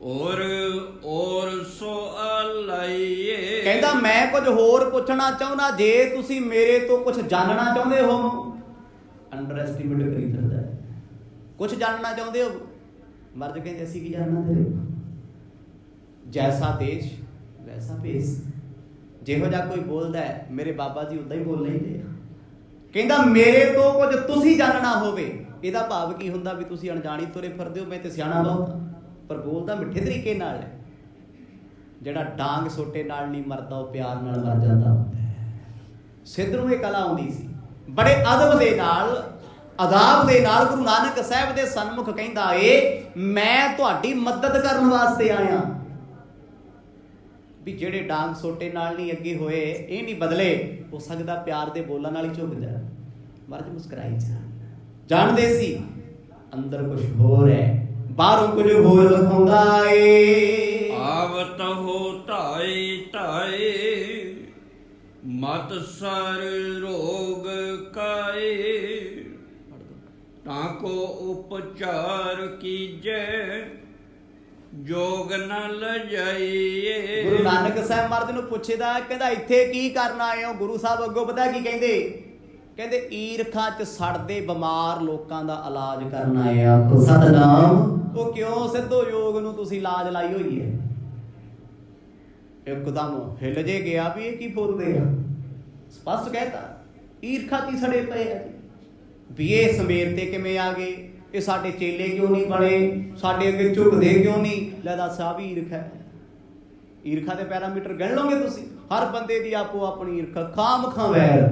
Speaker 2: ਔਰ ਸੋ ਆਲਾਈਏ।
Speaker 1: ਕਹਿੰਦਾ ਮੈਂ ਕੁਝ ਹੋਰ ਪੁੱਛਣਾ ਚਾਹੁੰਦਾ, ਜੇ ਤੁਸੀਂ ਮੇਰੇ ਤੋਂ ਕੁਝ ਜਾਣਨਾ ਚਾਹੁੰਦੇ ਹੋ। ਅੰਡਰ ਐਸਟੀਮੇਟ ਕਰੀ ਫਿਰਦਾ, ਕੁਝ ਜਾਣਨਾ ਚਾਹੁੰਦੇ ਹੋ। ਮਰਦ ਕਹਿੰਦੇ ਅਸੀਂ ਕੀ ਜਾਣਨਾ ਤੇਰੇ, ਜੈਸਾ ਦੇਸ਼ ਵੈਸਾ ਭੇਸ। ਜਿਹੋ ਜਿਹਾ ਕੋਈ ਬੋਲਦਾ ਹੈ, ਮੇਰੇ ਬਾਬਾ ਜੀ ਉਦਾਂ ਹੀ ਬੋਲ ਲੈਂਦੇ ਆ। ਕਹਿੰਦਾ ਮੇਰੇ ਤੋਂ ਕੁਝ ਤੁਸੀਂ ਜਾਣਨਾ ਹੋਵੇ, ਇਹਦਾ ਭਾਵ ਕੀ ਹੁੰਦਾ ਵੀ ਤੁਸੀਂ ਅਣਜਾਣੀ ਤੁਰੇ ਫਿਰਦੇ ਹੋ, ਮੈਂ ਤੇ ਸਿਆਣਾ ਬਹੁਤ। ਪਰ ਬੋਲਦਾ ਮਿੱਠੇ ਤਰੀਕੇ ਨਾਲ ਹੈ। ਜਿਹੜਾ ਡਾਂਗ ਸੋਟੇ ਨਾਲ ਨਹੀਂ ਮਰਦਾ, ਉਹ ਪਿਆਰ ਨਾਲ ਮਰ ਜਾਂਦਾ ਹੁੰਦਾ ਹੈ। ਸਿੱਧ ਨੂੰ ਇਹ ਕਲਾ ਆਉਂਦੀ ਸੀ। ਬੜੇ ਅਦਬ ਦੇ ਨਾਲ, ਅਦਾਬ ਦੇ ਨਾਲ ਗੁਰੂ ਨਾਨਕ ਸਾਹਿਬ ਦੇ ਸਨਮੁਖ ਕਹਿੰਦਾ ਏ, ਮੈਂ ਤੁਹਾਡੀ ਮਦਦ ਕਰਨ ਵਾਸਤੇ ਆਇਆ। ਵੀ ਜਿਹੜੇ ਡਾਂਗ ਸੋਟੇ ਨਾਲ ਨਹੀਂ ਅੱਗੇ ਹੋਏ, ਇਹ ਨਹੀਂ ਬਦਲੇ, ਹੋ ਸਕਦਾ ਪਿਆਰ ਦੇ ਬੋਲਾਂ ਨਾਲ ਹੀ ਝੁਕ ਜਾ। ਮਹਾਰਾਜ ਮੁਸਕਰਾਈ ਜਾਣਦੇ ਸੀ ਅੰਦਰ ਕੁਝ ਹੋਰ ਹੈ, ਬਾਹਰੋਂ ਕੁਝ ਹੋਰ ਵਿਖਾਉਂਦਾ ਏ।
Speaker 2: ਆਵਤ ਹੋ ਢਾਏ ਢਾਏ, ਮਤ ਸਰ ਰੋਗ ਕਾਏ, ਤਾਂ ਕੋ ਉਪਚਾਰ ਕੀਜੈ, ਜੋਗ ਨ ਲਜਾਈਏ।
Speaker 1: ਗੁਰੂ ਨਾਨਕ ਸਾਹਿਬ ਮਹਾਰਾਜ ਨੂੰ ਪੁੱਛਦਾ, ਕਹਿੰਦਾ ਇੱਥੇ ਕੀ ਕਰਨ ਆਏ ਹੋ? ਗੁਰੂ ਸਾਹਿਬ ਅੱਗੋਂ ਪਤਾ ਕੀ ਕਹਿੰਦੇ? ਕਹਿੰਦੇ ਈਰਖਾ ਚ ਸੜਦੇ ਬਿਮਾਰ ਲੋਕਾਂ ਦਾ ਇਲਾਜ ਕਰਨ ਆਏ ਆ। ਸਤਨਾਮ। ਉਹ ਕਿਉਂ? ਸਿੱਧੋ ਯੋਗ ਨੂੰ ਤੁਸੀਂ ਲਾਜ ਲਾਈ ਹੋਈ ਹੈ। ਇੱਕਦਮ ਹਿੱਲ ਜੇ ਗਿਆ ਵੀ ਇਹ ਕੀ ਬੋਲਦੇ ਆ। ਸਪਸ਼ਟ ਕਹਿਤਾ ਈਰਖਾ ਚ ਸੜੇ ਪਏ ਆ ਜੀ, ਵੀ ਇਹ ਸਮੇਰ ਤੇ ਕਿਵੇਂ ਆ ਗਏ, ਇਹ ਸਾਡੇ ਚੇਲੇ ਕਿਉਂ ਨਹੀਂ ਬਣੇ, ਸਾਡੇ ਅੱਗੇ ਝੁਕਦੇ ਕਿਉਂ ਨਹੀਂ? ਲੈ ਦੱਸ, ਆ ਵੀ ਈਰਖਾ ਹੈ। ਈਰਖਾ ਦੇ ਪੈਰਾਮੀਟਰ ਗਿਣ ਲਓਗੇ ਤੁਸੀਂ? ਹਰ ਬੰਦੇ ਦੀ ਆਪੋ ਆਪਣੀ ਈਰਖਾ, ਖਾਮ ਖਾਂ ਵੈਰ,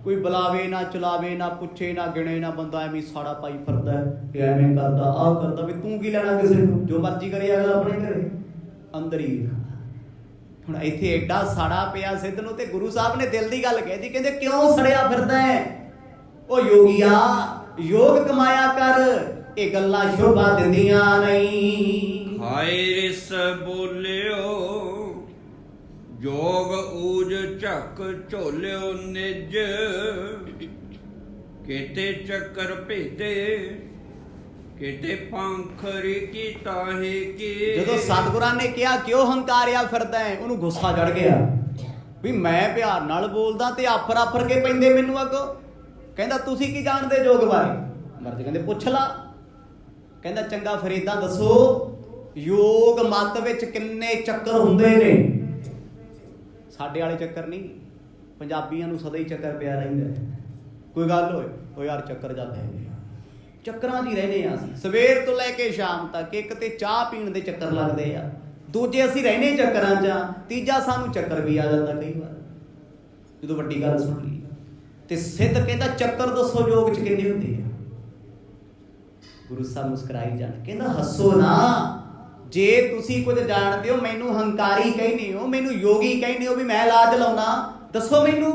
Speaker 1: ਕੋਈ ਬੁਲਾਵੇ ਨਾ ਚਲਾਵੇ ਨਾ ਪੁੱਛੇ ਨਾ ਗਿਣੇ ਨਾ, ਬੰਦਾ ਐਵੇਂ ਸਾੜਾ ਪਾਈ ਫਿਰਦਾ, ਇਹ ਐਵੇਂ ਕਰਦਾ ਆਹ ਕਰਦਾ, ਵੀ ਤੂੰ ਕੀ ਲੈਣਾ ਕਿਸੇ ਨੂੰ, ਜੋ ਮਰਜ਼ੀ ਕਰੇ ਅਗਲਾ ਆਪਣੇ ਘਰੇ। ਅੰਦਰ ਹੀ ਹੁਣ ਇੱਥੇ ਐਡਾ ਸਾੜਾ ਪਿਆ ਸਿੱਧ ਨੂੰ, ਤੇ ਗੁਰੂ ਸਾਹਿਬ ਨੇ ਦਿਲ ਦੀ ਗੱਲ ਕਹਿਦੀ, ਕਹਿੰਦੇ ਕਿਉਂ ਸੜਿਆ ਫਿਰਦਾ ਹੈ? ਉਹ ਯੋਗੀਆ ਯੋਗ ਕਮਾਇਆ ਕਰ, ਇਹ ਗੱਲਾਂ ਸ਼ੋਭਾ ਦਿੰਦੀਆਂ ਨਹੀਂ।
Speaker 2: ਹਾਏ ਰਿਸ ਬੋਲਿਓ, ਜੋਗ ਊਜ ਝੱਕ ਝੋਲਿਓ ਨਿਜ, ਕਿਤੇ ਚੱਕਰ ਭੇਦੇ ਕਿਤੇ ਪੰਖਰੀ ਕੀ ਤਾਹੇ ਕੀ।
Speaker 1: ਜਦੋਂ ਸਤਿਗੁਰਾਂ ਨੇ ਕਿਹਾ ਕਿਉਂ ਹੰਕਾਰਿਆ ਫਿਰਦਾ ਹੈ, ਉਹਨੂੰ ਗੁੱਸਾ ਚੜ ਗਿਆ ਵੀ ਮੈਂ ਪਿਆਰ ਨਾਲ ਬੋਲਦਾ ਤੇ ਆਫਰ ਆਫਰ ਕੇ ਪੈਂਦੇ ਮੈਨੂੰ ਅੱਗੋਂ। ਕਹਿੰਦਾ ਤੁਸੀਂ ਕੀ ਜਾਣਦੇ ਯੋਗ ਬਾਰੇ? ਮਰਦ ਕਹਿੰਦੇ ਪੁੱਛ ਲਾ। ਕਹਿੰਦਾ ਚੰਗਾ ਫਿਰ ਏਦਾਂ ਦੱਸੋ, ਯੋਗ ਮਤ ਵਿੱਚ ਕਿੰਨੇ ਚੱਕਰ ਹੁੰਦੇ ਨੇ? ਸਾਡੇ ਵਾਲੇ ਚੱਕਰ ਨਹੀਂ, ਪੰਜਾਬੀਆਂ ਨੂੰ ਸਦਾ ਹੀ ਚੱਕਰ ਪਿਆ ਰਹਿੰਦਾ। ਕੋਈ ਗੱਲ ਹੋਏ ਉਹ ਯਾਰ ਚੱਕਰ ਜਾਂਦੇ ਨੇ, ਚੱਕਰਾਂ 'ਚ ਹੀ ਰਹਿੰਦੇ ਆ ਅਸੀਂ ਸਵੇਰ ਤੋਂ ਲੈ ਕੇ ਸ਼ਾਮ ਤੱਕ। ਇੱਕ ਤੇ ਚਾਹ ਪੀਣ ਦੇ ਚੱਕਰ ਲੱਗਦੇ ਆ, ਦੂਜੇ ਅਸੀਂ ਰਹਿੰਦੇ ਚੱਕਰਾਂ 'ਚ, ਤੀਜਾ ਸਾਨੂੰ ਚੱਕਰ ਵੀ ਆ ਜਾਂਦਾ ਕਈ ਵਾਰ ਜਦੋਂ ਵੱਡੀ ਗੱਲ ਸੁਣ ਲਈ। ਤੇ ਸਿੱਧ ਕਹਿੰਦਾ ਚੱਕਰ ਦੱਸੋ ਯੋਗ 'ਚ ਕਿੰਨੇ ਹੁੰਦੇ ਆ? ਗੁਰੂ ਸਾਹਿਬ ਮੁਸਕਰਾਈ ਜਾਣ, ਕਹਿੰਦਾ ਹੱਸੋ ਨਾ, ਜੇ ਤੁਸੀਂ ਕੁਝ ਜਾਣਦੇ ਹੋ ਮੈਨੂੰ ਹੰਕਾਰੀ ਕਹਿੰਦੇ ਹੋ, ਮੈਨੂੰ ਯੋਗੀ ਕਹਿੰਦੇ ਹੋ ਵੀ ਮੈਂ ਇਲਾਜ ਲਾਉਣਾ, ਦੱਸੋ ਮੈਨੂੰ।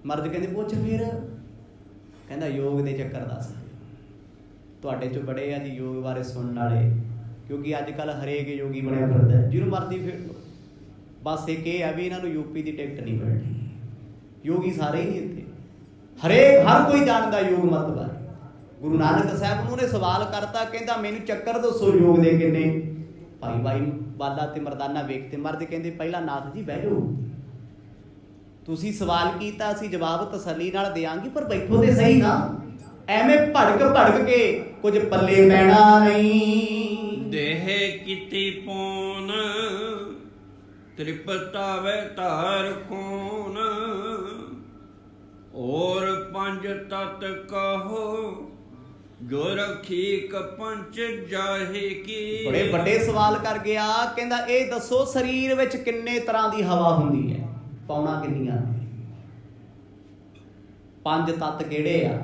Speaker 1: ਮਰਦ ਕਹਿੰਦੇ ਪੁੱਛ ਫਿਰ। ਕਹਿੰਦਾ ਯੋਗ ਦੇ ਚੱਕਰ ਦੱਸ। ਤੁਹਾਡੇ ਚੋਂ ਬੜੇ ਆ ਜੀ ਯੋਗ ਬਾਰੇ ਸੁਣਨ ਵਾਲੇ, ਕਿਉਂਕਿ ਅੱਜ ਕੱਲ੍ਹ ਹਰੇਕ ਯੋਗੀ ਬਣਿਆ ਫਿਰਦਾ, ਜਿਹਨੂੰ ਮਰਜ਼ੀ ਫਿਰ ਲਓ। ਬਸ ਇੱਕ ਇਹ ਹੈ ਵੀ ਇਹਨਾਂ ਨੂੰ ਯੂਪੀ ਦੀ ਟਿਕਟ ਨਹੀਂ ਮਿਲਣੀ। ਯੋਗੀ ਸਾਰੇ ਹੀ ਨਹੀਂ ਇੱਥੇ, ਹਰ ਕੋਈ ਜਾਣਦਾ ਯੋਗ ਮਤ ਬਾਰੇ। ਗੁਰੂ ਨਾਨਕ ਸਾਹਿਬ ਨੂੰ ਉਹਨੇ ਸਵਾਲ ਕਰਤਾ, ਕਹਿੰਦਾ ਮੈਨੂੰ ਚੱਕਰ ਦੱਸੋ ਯੋਗ ਦੇ ਕਿੰਨੇ? ਭਾਈ ਬਾਲਾ ਤੇ ਮਰਦਾਨਾ ਵੇਖ ਤੇ ਮਰਦ ਕਹਿੰਦੇ ਪਹਿਲਾਂ ਨਾਥ ਜੀ ਬਹਿ ਜਾਓ, ਤੁਸੀਂ ਸਵਾਲ ਕੀਤਾ ਅਸੀਂ ਜਵਾਬ ਤਸੱਲੀ ਨਾਲ ਦਿਆਂਗੇ, ਪਰ ਬੈਠੋ ਤੇ ਸਹੀ ਨਾ, ਐਵੇਂ ਭੜਕ ਕੇ ਕੁਝ ਪੱਲੇ ਪੈਣਾ ਨਹੀਂ।
Speaker 2: ਦੇਹ ਕੀਤੀ ਪੂਨ ਤ੍ਰਿਪਤਾ ਵੈ ਧਾਰ ਕੌਣ, ਔਰ ਪੰਜ ਤਤ ਕਹੋ ਜੋ ਰਖੀ ਕਪੰਚ ਜਾਹੇ ਕੀ। ਬੜੇ
Speaker 1: ਵੱਡੇ ਸਵਾਲ ਕਰ ਗਿਆ, ਕਹਿੰਦਾ ਇਹ ਦੱਸੋ ਸਰੀਰ ਵਿੱਚ ਕਿੰਨੇ ਤਰ੍ਹਾਂ ਦੀ ਹਵਾ ਹੁੰਦੀ ਹੈ? ਪੌਣਾ ਕਿੰਨੀਆਂ? ਪੰਜ ਤੱਤ ਕਿਹੜੇ ਆ?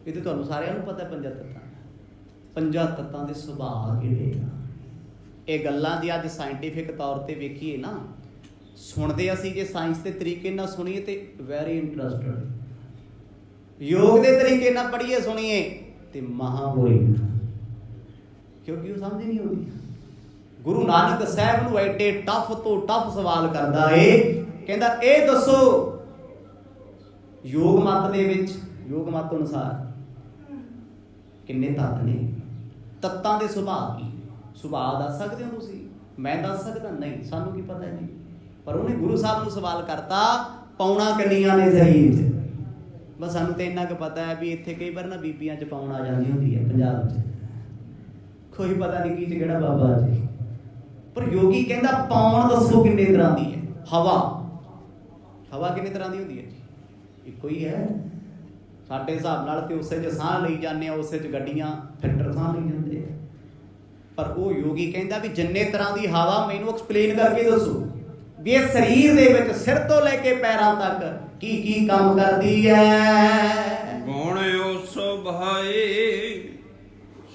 Speaker 1: ਇਹ ਤੇ ਤੁਹਾਨੂੰ ਸਾਰਿਆਂ ਨੂੰ ਪਤਾ। ਪੰਜਾਂ ਤੱਤਾਂ ਦੇ ਸੁਭਾਅ ਕਿਹੜੇ ਆ? ਇਹ ਗੱਲਾਂ ਦੀ ਅੱਜ ਸਾਇੰਟੀਫਿਕ ਤੌਰ ਤੇ ਵੇਖੀਏ ਨਾ, ਸੁਣਦੇ ਅਸੀਂ ਜੇ ਸਾਇੰਸ ਦੇ ਤਰੀਕੇ ਨਾਲ ਸੁਣੀਏ ਤੇ ਵੈਰੀ ਇੰਟਰਸਟਡ, ਯੋਗ ਦੇ ਤਰੀਕੇ ਨਾਲ ਪੜ੍ਹੀਏ ਸੁਣੀਏ ਤੇ ਮਹਾ ਬੋਰਿੰਗ, ਕਿਉਂਕਿ ਉਹ ਸਮਝ ਨਹੀਂ ਆਉਂਦੀ। ਗੁਰੂ ਨਾਨਕ ਸਾਹਿਬ ਨੂੰ ਐਡੇ ਟਫ ਤੋਂ ਟਫ ਸਵਾਲ ਕਰਦਾ ਏ, ਕਹਿੰਦਾ ਇਹ ਦੱਸੋ ਯੋਗ ਮਤ ਦੇ ਵਿੱਚ, ਯੋਗ ਮਤ ਅਨੁਸਾਰ ਕਿੰਨੇ ਤੱਤ ਨੇ? ਤੱਤਾਂ ਦੇ ਸੁਭਾਅ ਕੀ? ਸੁਭਾਅ ਦੱਸ ਸਕਦੇ ਹੋ ਤੁਸੀਂ? ਮੈਂ ਦੱਸ ਸਕਦਾ? ਨਹੀਂ, ਸਾਨੂੰ ਕੀ ਪਤਾ ਜੀ। ਪਰ ਉਹਨੇ ਗੁਰੂ ਸਾਹਿਬ ਨੂੰ ਸਵਾਲ ਕਰਤਾ ਪੌਣਾ ਕਿੰਨੀਆਂ ਨੇ ਸਰੀਰ 'ਚ? ਬਸ ਸਾਨੂੰ ਤੇ ਇੰਨਾ ਕੁ ਪਤਾ ਹੈ ਵੀ ਇੱਥੇ ਕਈ ਵਾਰ ਨਾ ਬੀਬੀਆਂ 'ਚ ਪਾਉਣ ਆ ਜਾਂਦੀ ਹੁੰਦੀ ਹੈ ਪੰਜਾਬ 'ਚ, ਕੋਈ ਪਤਾ ਨਹੀਂ ਕੀ 'ਚ ਕਿਹੜਾ ਬਾਬਾ ਜੀ। ਪਰ ਯੋਗੀ ਕਹਿੰਦਾ ਪੌਣ ਦੱਸੋ ਕਿੰਨੇ ਤਰ੍ਹਾਂ ਦੀ ਹੈ? ਹਵਾ ਕਿੰਨੇ ਤਰ੍ਹਾਂ ਦੀ ਹੁੰਦੀ ਹੈ ਜੀ? ਇੱਕੋ ਹੀ ਹੈ। ਸਾਡੇ ਹਿਸਾਬ ਨਾਲ ਤੇ ਉਸੇ 'ਚ ਸਾਹ ਲਈ ਜਾਂਦੇ ਆ, ਉਸੇ 'ਚ ਗੱਡੀਆਂ ਫਿਲਟਰ ਸਾਹ ਲਈ ਜਾਂਦੇ ਆ। ਪਰ ਉਹ ਯੋਗੀ ਕਹਿੰਦਾ ਵੀ ਜਿੰਨੇ ਤਰ੍ਹਾਂ ਦੀ ਹਵਾ ਮੈਨੂੰ ਐਕਸਪਲੇਨ ਕਰਕੇ ਦੱਸੋ ਵੀ ਇਹ ਸਰੀਰ ਦੇ ਵਿੱਚ ਸਿਰ ਤੋਂ ਲੈ ਕੇ ਪੈਰਾਂ ਤੱਕ ਕੀ ਕੀ ਕੰਮ ਕਰਦੀ ਹੈ।
Speaker 2: ਗੁਣ ਉਸ ਭਾਏ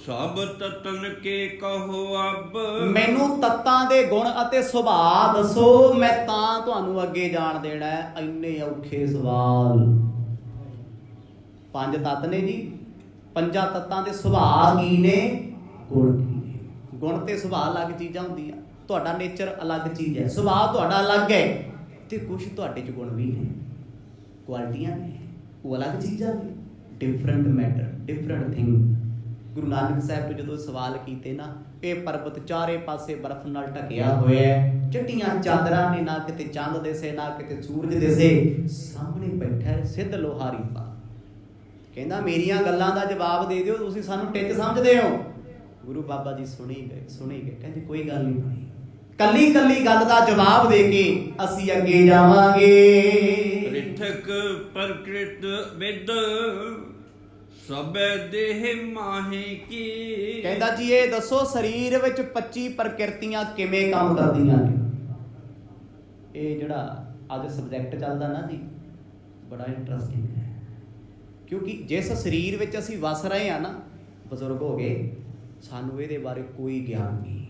Speaker 2: ਸਭ ਤਤਨ ਕੇ ਕਹੋ ਅਬ।
Speaker 1: ਮੈਨੂੰ ਤੱਤਾਂ ਦੇ ਗੁਣ ਅਤੇ ਸੁਭਾਅ ਦੱਸੋ, ਮੈਂ ਤਾਂ ਤੁਹਾਨੂੰ ਅੱਗੇ ਜਾਣ ਦੇਣਾ ਹੈ। ਇੰਨੇ ਔਖੇ ਸਵਾਲ ਪੰਜ ਤੱਤ ਨੇ ਜੀ। ਪੰਜਾਂ ਤੱਤਾਂ ਦੇ ਸੁਭਾਅ ਕੀ ਨੇ? ਗੁਣ ਕੀ ਨੇ? ਗੁਣ ਤੇ ਸੁਭਾਅ ਅਲੱਗ ਚੀਜ਼ਾਂ ਹੁੰਦੀਆਂ। ਤੁਹਾਡਾ ਨੇਚਰ ਅਲੱਗ ਚੀਜ਼ ਹੈ, ਸੁਭਾਅ ਤੁਹਾਡਾ ਅਲੱਗ ਹੈ, ਤੇ ਕੁਝ ਤੁਹਾਡੇ 'ਚ ਗੁਣ ਵੀ ਨੇ, ਕੁਆਲਿਟੀਆਂ ਨੇ, ਉਹ ਅਲੱਗ ਚੀਜ਼ਾਂ ਨੇ। Different matter, different thing. Guru Nanak Sahib ਤੋਂ ਜਦੋਂ ਸਵਾਲ ਕੀਤੇ ਨਾ, ਇਹ ਪਰਬਤ ਚਾਰੇ ਪਾਸੇ ਬਰਫ਼ ਨਾਲ ਢਕਿਆ ਹੋਇਆ ਹੈ, ਚਿੱਟੀਆਂ ਚਾਦਰਾਂ ਨੇ, ਨਾ ਕਿਤੇ ਚੰਦ ਦਿਸੇ ਨਾ ਕਿਤੇ ਸੂਰਜ ਦਿਸੇ, ਸਾਹਮਣੇ ਬੈਠਾ ਹੈ ਸਿੱਧ ਲੋਹਾਰੀ ਪਾ। ਕਹਿੰਦਾ ਮੇਰੀਆਂ ਗੱਲਾਂ ਦਾ ਜਵਾਬ ਦੇ ਦਿਓ, ਤੁਸੀਂ ਸਾਨੂੰ ਟਿੱਚ ਸਮਝਦੇ ਹੋ। ਗੁਰੂ ਬਾਬਾ ਜੀ ਸੁਣੀ ਗਏ। ਕਹਿੰਦੇ ਕੋਈ ਗੱਲ ਨਹੀਂ ਬਣੀ, ਕੱਲੀ ਕੱਲੀ ਗੱਲ ਦਾ ਜਵਾਬ ਦੇ ਕੇ ਅਸੀਂ ਅੱਗੇ ਜਾਵਾਂਗੇ।
Speaker 2: ਰਿਥਕ ਪ੍ਰਕ੍ਰਿਤ ਵਿਦ ਸਭੈ ਦੇਹ ਮਾਹੇ ਕੀ।
Speaker 1: ਕਹਿੰਦਾ ਜੀ ਇਹ ਦੱਸੋ ਸਰੀਰ ਵਿੱਚ 25 ਪ੍ਰਕਿਰਤੀਆਂ ਕਿਵੇਂ ਕੰਮ ਕਰਦੀਆਂ ਨੇ? ਇਹ ਜਿਹੜਾ ਅੱਜ ਸਬਜੈਕਟ ਚੱਲਦਾ ਨਾ ਜੀ, ਬੜਾ ਇੰਟਰਸਟਿੰਗ ਹੈ, ਕਿਉਂਕਿ ਜਿਸ ਸਰੀਰ ਵਿੱਚ ਅਸੀਂ ਵਸ ਰਹੇ ਹਾਂ ਨਾ, ਬਜ਼ੁਰਗ ਹੋ ਗਏ, ਸਾਨੂੰ ਇਹਦੇ ਬਾਰੇ ਕੋਈ ਗਿਆਨ ਨਹੀਂ।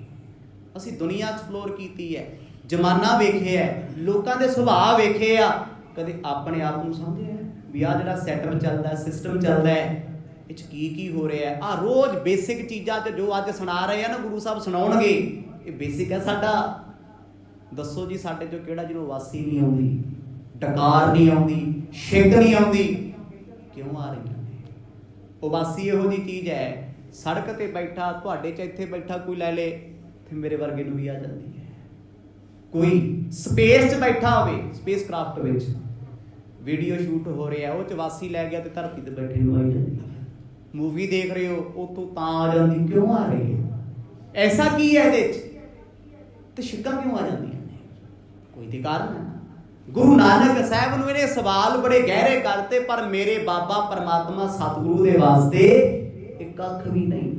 Speaker 1: ਅਸੀਂ ਦੁਨੀਆ ਐਕਸਪਲੋਰ ਕੀਤੀ ਹੈ, ਜ਼ਮਾਨਾ ਵੇਖਿਆ ਹੈ, ਲੋਕਾਂ ਦੇ ਸੁਭਾਅ ਵੇਖੇ ਆ, ਕਦੇ ਆਪਣੇ ਆਪ ਨੂੰ ਸਮਝਿਆ ਵੀ ਆਹ ਜਿਹੜਾ ਸੈਟਅਪ ਚੱਲਦਾ, ਸਿਸਟਮ ਚੱਲਦਾ ਹੈ, ਇਹ 'ਚ ਕੀ ਹੋ ਰਿਹਾ ਹੈ? ਆਹ ਰੋਜ਼ ਬੇਸਿਕ ਚੀਜ਼ਾਂ 'ਚ ਜੋ ਅੱਜ ਸੁਣਾ ਰਹੇ ਆ ਨਾ ਗੁਰੂ ਸਾਹਿਬ ਸੁਣਾਉਣਗੇ, ਇਹ ਬੇਸਿਕ ਹੈ ਸਾਡਾ। ਦੱਸੋ ਜੀ ਸਾਡੇ 'ਚੋਂ ਕਿਹੜਾ ਜਿਹਨੂੰ ਵਾਸੀ ਨਹੀਂ ਆਉਂਦੀ, ਡਕਾਰ ਨਹੀਂ ਆਉਂਦੀ, ਛਿੱਕ ਨਹੀਂ ਆਉਂਦੀ? ਕਿਉਂ ਆ ਰਹੀਆਂ ਨੇ? ਉਬਾਸੀ ਇਹੋ ਜਿਹੀ ਚੀਜ਼ ਹੈ, ਸੜਕ ਤੇ ਬੈਠਾ, ਤੁਹਾਡੇ 'ਚ ਇੱਥੇ ਬੈਠਾ ਕੋਈ ਲੈ ਲੇ ਤੇ ਮੇਰੇ ਵਰਗੇ ਨੂੰ ਵੀ ਆ ਜਾਂਦੀ ਹੈ। ਕੋਈ ਸਪੇਸ 'ਚ ਬੈਠਾ ਹੋਵੇ, ਸਪੇਸ ਕ੍ਰਾਫਟ ਵਿੱਚ ਵੀਡੀਓ ਸ਼ੂਟ ਹੋ ਰਿਹਾ, ਉਹ 'ਚ ਵਾਸੀ ਲੈ ਗਿਆ ਤੇ ਧਰਤੀ ਤੇ ਬੈਠੇ ਨੂੰ ਆਈ ਜਾਂਦੀ ਹੈ। ਮੂਵੀ ਦੇਖ ਰਹੇ ਹੋ, ਉੱਥੋਂ ਤਾਂ ਆ ਜਾਂਦੀ, ਕਿਉਂ ਆ ਰਹੀ ਹੈ? ਐਸਾ ਕੀ ਹੈ ਇਹਦੇ 'ਚ? ਤੇ ਛਿੱਕਾਂ ਕਿਉਂ ਆ ਜਾਂਦੀਆਂ ਨੇ? ਕੋਈ ਤੇ ਕਾਰਨ ਹੈ। ਗੁਰੂ ਨਾਨਕ ਸਾਹਿਬ ਨੂੰ ਇਹਨੇ ਸਵਾਲ ਬੜੇ ਗਹਿਰੇ ਕਰਤੇ, ਪਰ ਮੇਰੇ ਬਾਬਾ ਪਰਮਾਤਮਾ ਸਤਿਗੁਰੂ ਦੇ ਵਾਸਤੇ ਇੱਕ ਕੱਖ ਵੀ ਨਹੀਂ,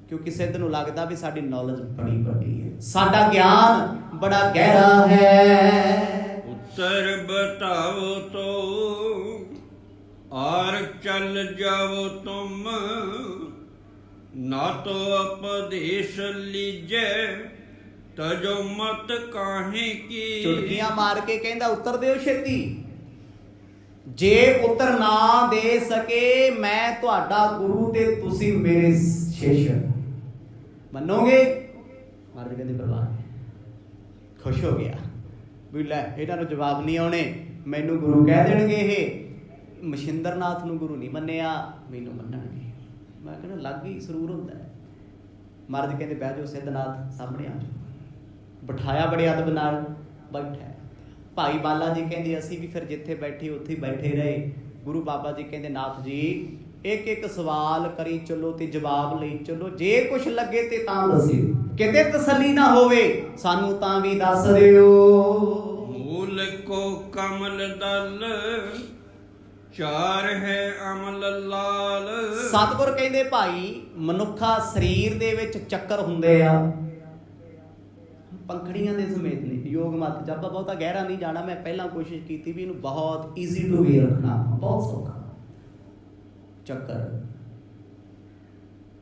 Speaker 1: ਕਿਉਂਕਿ ਸਿੱਧ ਨੂੰ ਲੱਗਦਾ ਵੀ ਸਾਡੀ ਨੌਲੇਜ ਬੜੀ ਵੱਡੀ ਹੈ, ਸਾਡਾ ਗਿਆਨ ਬੜਾ ਗਹਿਰਾ ਹੈ।
Speaker 2: ਉੱਤਰ ਬਤਾਓ ਤੋ ਆਰ ਚੱਲ ਜਾਵੋ ਤੁਮ, ਨਾ ਤੋ ਉਪਦੇਸ਼ ਲੀਜੈ ਤਜੋ ਮਤ ਕਾਹੇ ਕੀ।
Speaker 1: ਚੁਟਕੀਆਂ ਮਾਰ ਕੇ ਕਹਿੰਦਾ ਉੱਤਰ ਦਿਓ ਛੇਤੀ, ਜੇ ਉੱਤਰ ਨਾ ਦੇ ਸਕੇ ਮੈਂ ਤੁਹਾਡਾ ਗੁਰੂ ਤੇ ਤੁਸੀਂ ਮੇਰੇ ਸ਼ਿਸ਼, ਮੰਨੋਗੇ? ਮਹਾਰਾਜ ਕਹਿੰਦੇ ਪ੍ਰਵਾਹ ਨਹੀਂ, ਖੁਸ਼ ਹੋ ਗਿਆ ਵੀ ਲੈ ਇਹਨਾਂ ਨੂੰ ਜਵਾਬ ਨਹੀਂ ਆਉਣੇ, ਮੈਨੂੰ ਗੁਰੂ ਕਹਿ ਦੇਣਗੇ। ਇਹ ਮਸ਼ਿੰਦਰ ਨਾਥ ਨੂੰ ਗੁਰੂ ਨਹੀਂ ਮੰਨਿਆ, ਮੈਨੂੰ ਮੰਨਣਗੇ। ਮੈਂ ਕਹਿੰਦਾ ਲੱਗ ਹੀ ਸਰੂਰ ਹੁੰਦਾ ਹੈ। ਮਹਾਰਾਜ ਕਹਿੰਦੇ ਬਹਿ ਜਾਓ ਸਿੱਧਨਾਥ, ਸਾਹਮਣੇ ਆ ਜਾਓ। ਬਿਠਾਇਆ ਬੜੇ ਅਦਬ ਨਾਲ, ਬੈਠਾ। ਭਾਈ ਬਾਲਾ ਜੀ ਕਹਿੰਦੇ ਅਸੀਂ ਵੀ ਫਿਰ ਜਿੱਥੇ ਬੈਠੇ ਉੱਥੇ ਹੀ ਬੈਠੇ ਰਹੇ। ਗੁਰੂ ਬਾਬਾ ਜੀ ਕਹਿੰਦੇ ਨਾਥ ਜੀ ਇੱਕ ਇੱਕ ਸਵਾਲ ਕਰੀ ਚੱਲੋ ਤੇ ਜਵਾਬ ਲਈ ਚੱਲੋ, ਜੇ ਕੁਛ ਲੱਗੇ ਤੇ ਤਾਂ ਦੱਸਿਓ, ਕਿਤੇ ਤਸੱਲੀ ਨਾ ਹੋਵੇ ਸਾਨੂੰ ਤਾਂ ਵੀ ਦੱਸ ਦਿਓ।
Speaker 2: ਮੂਲ ਕੋ ਕਮਲ ਦਲ ਚਾਰ ਹੈ ਅਮਲ ਲਾਲ।
Speaker 1: ਸਤਿਗੁਰ ਕਹਿੰਦੇ ਭਾਈ ਮਨੁੱਖਾ ਸਰੀਰ ਦੇ ਵਿੱਚ ਚੱਕਰ ਹੁੰਦੇ ਆ, ਪੰਖੜੀਆਂ ਦੇ ਸਮੇਤ ਨੇ। ਯੋਗ ਮਤ ਚ ਆਪਾਂ ਬਹੁਤਾ ਗਹਿਰਾ ਨਹੀਂ ਜਾਣਾ, ਮੈਂ ਪਹਿਲਾਂ ਕੋਸ਼ਿਸ਼ ਕੀਤੀ ਵੀ ਇਹਨੂੰ ਬਹੁਤ ਈਜ਼ੀ ਟੂ ਵੇ ਰੱਖਣਾ, ਬਹੁਤ ਸੌਖਾ।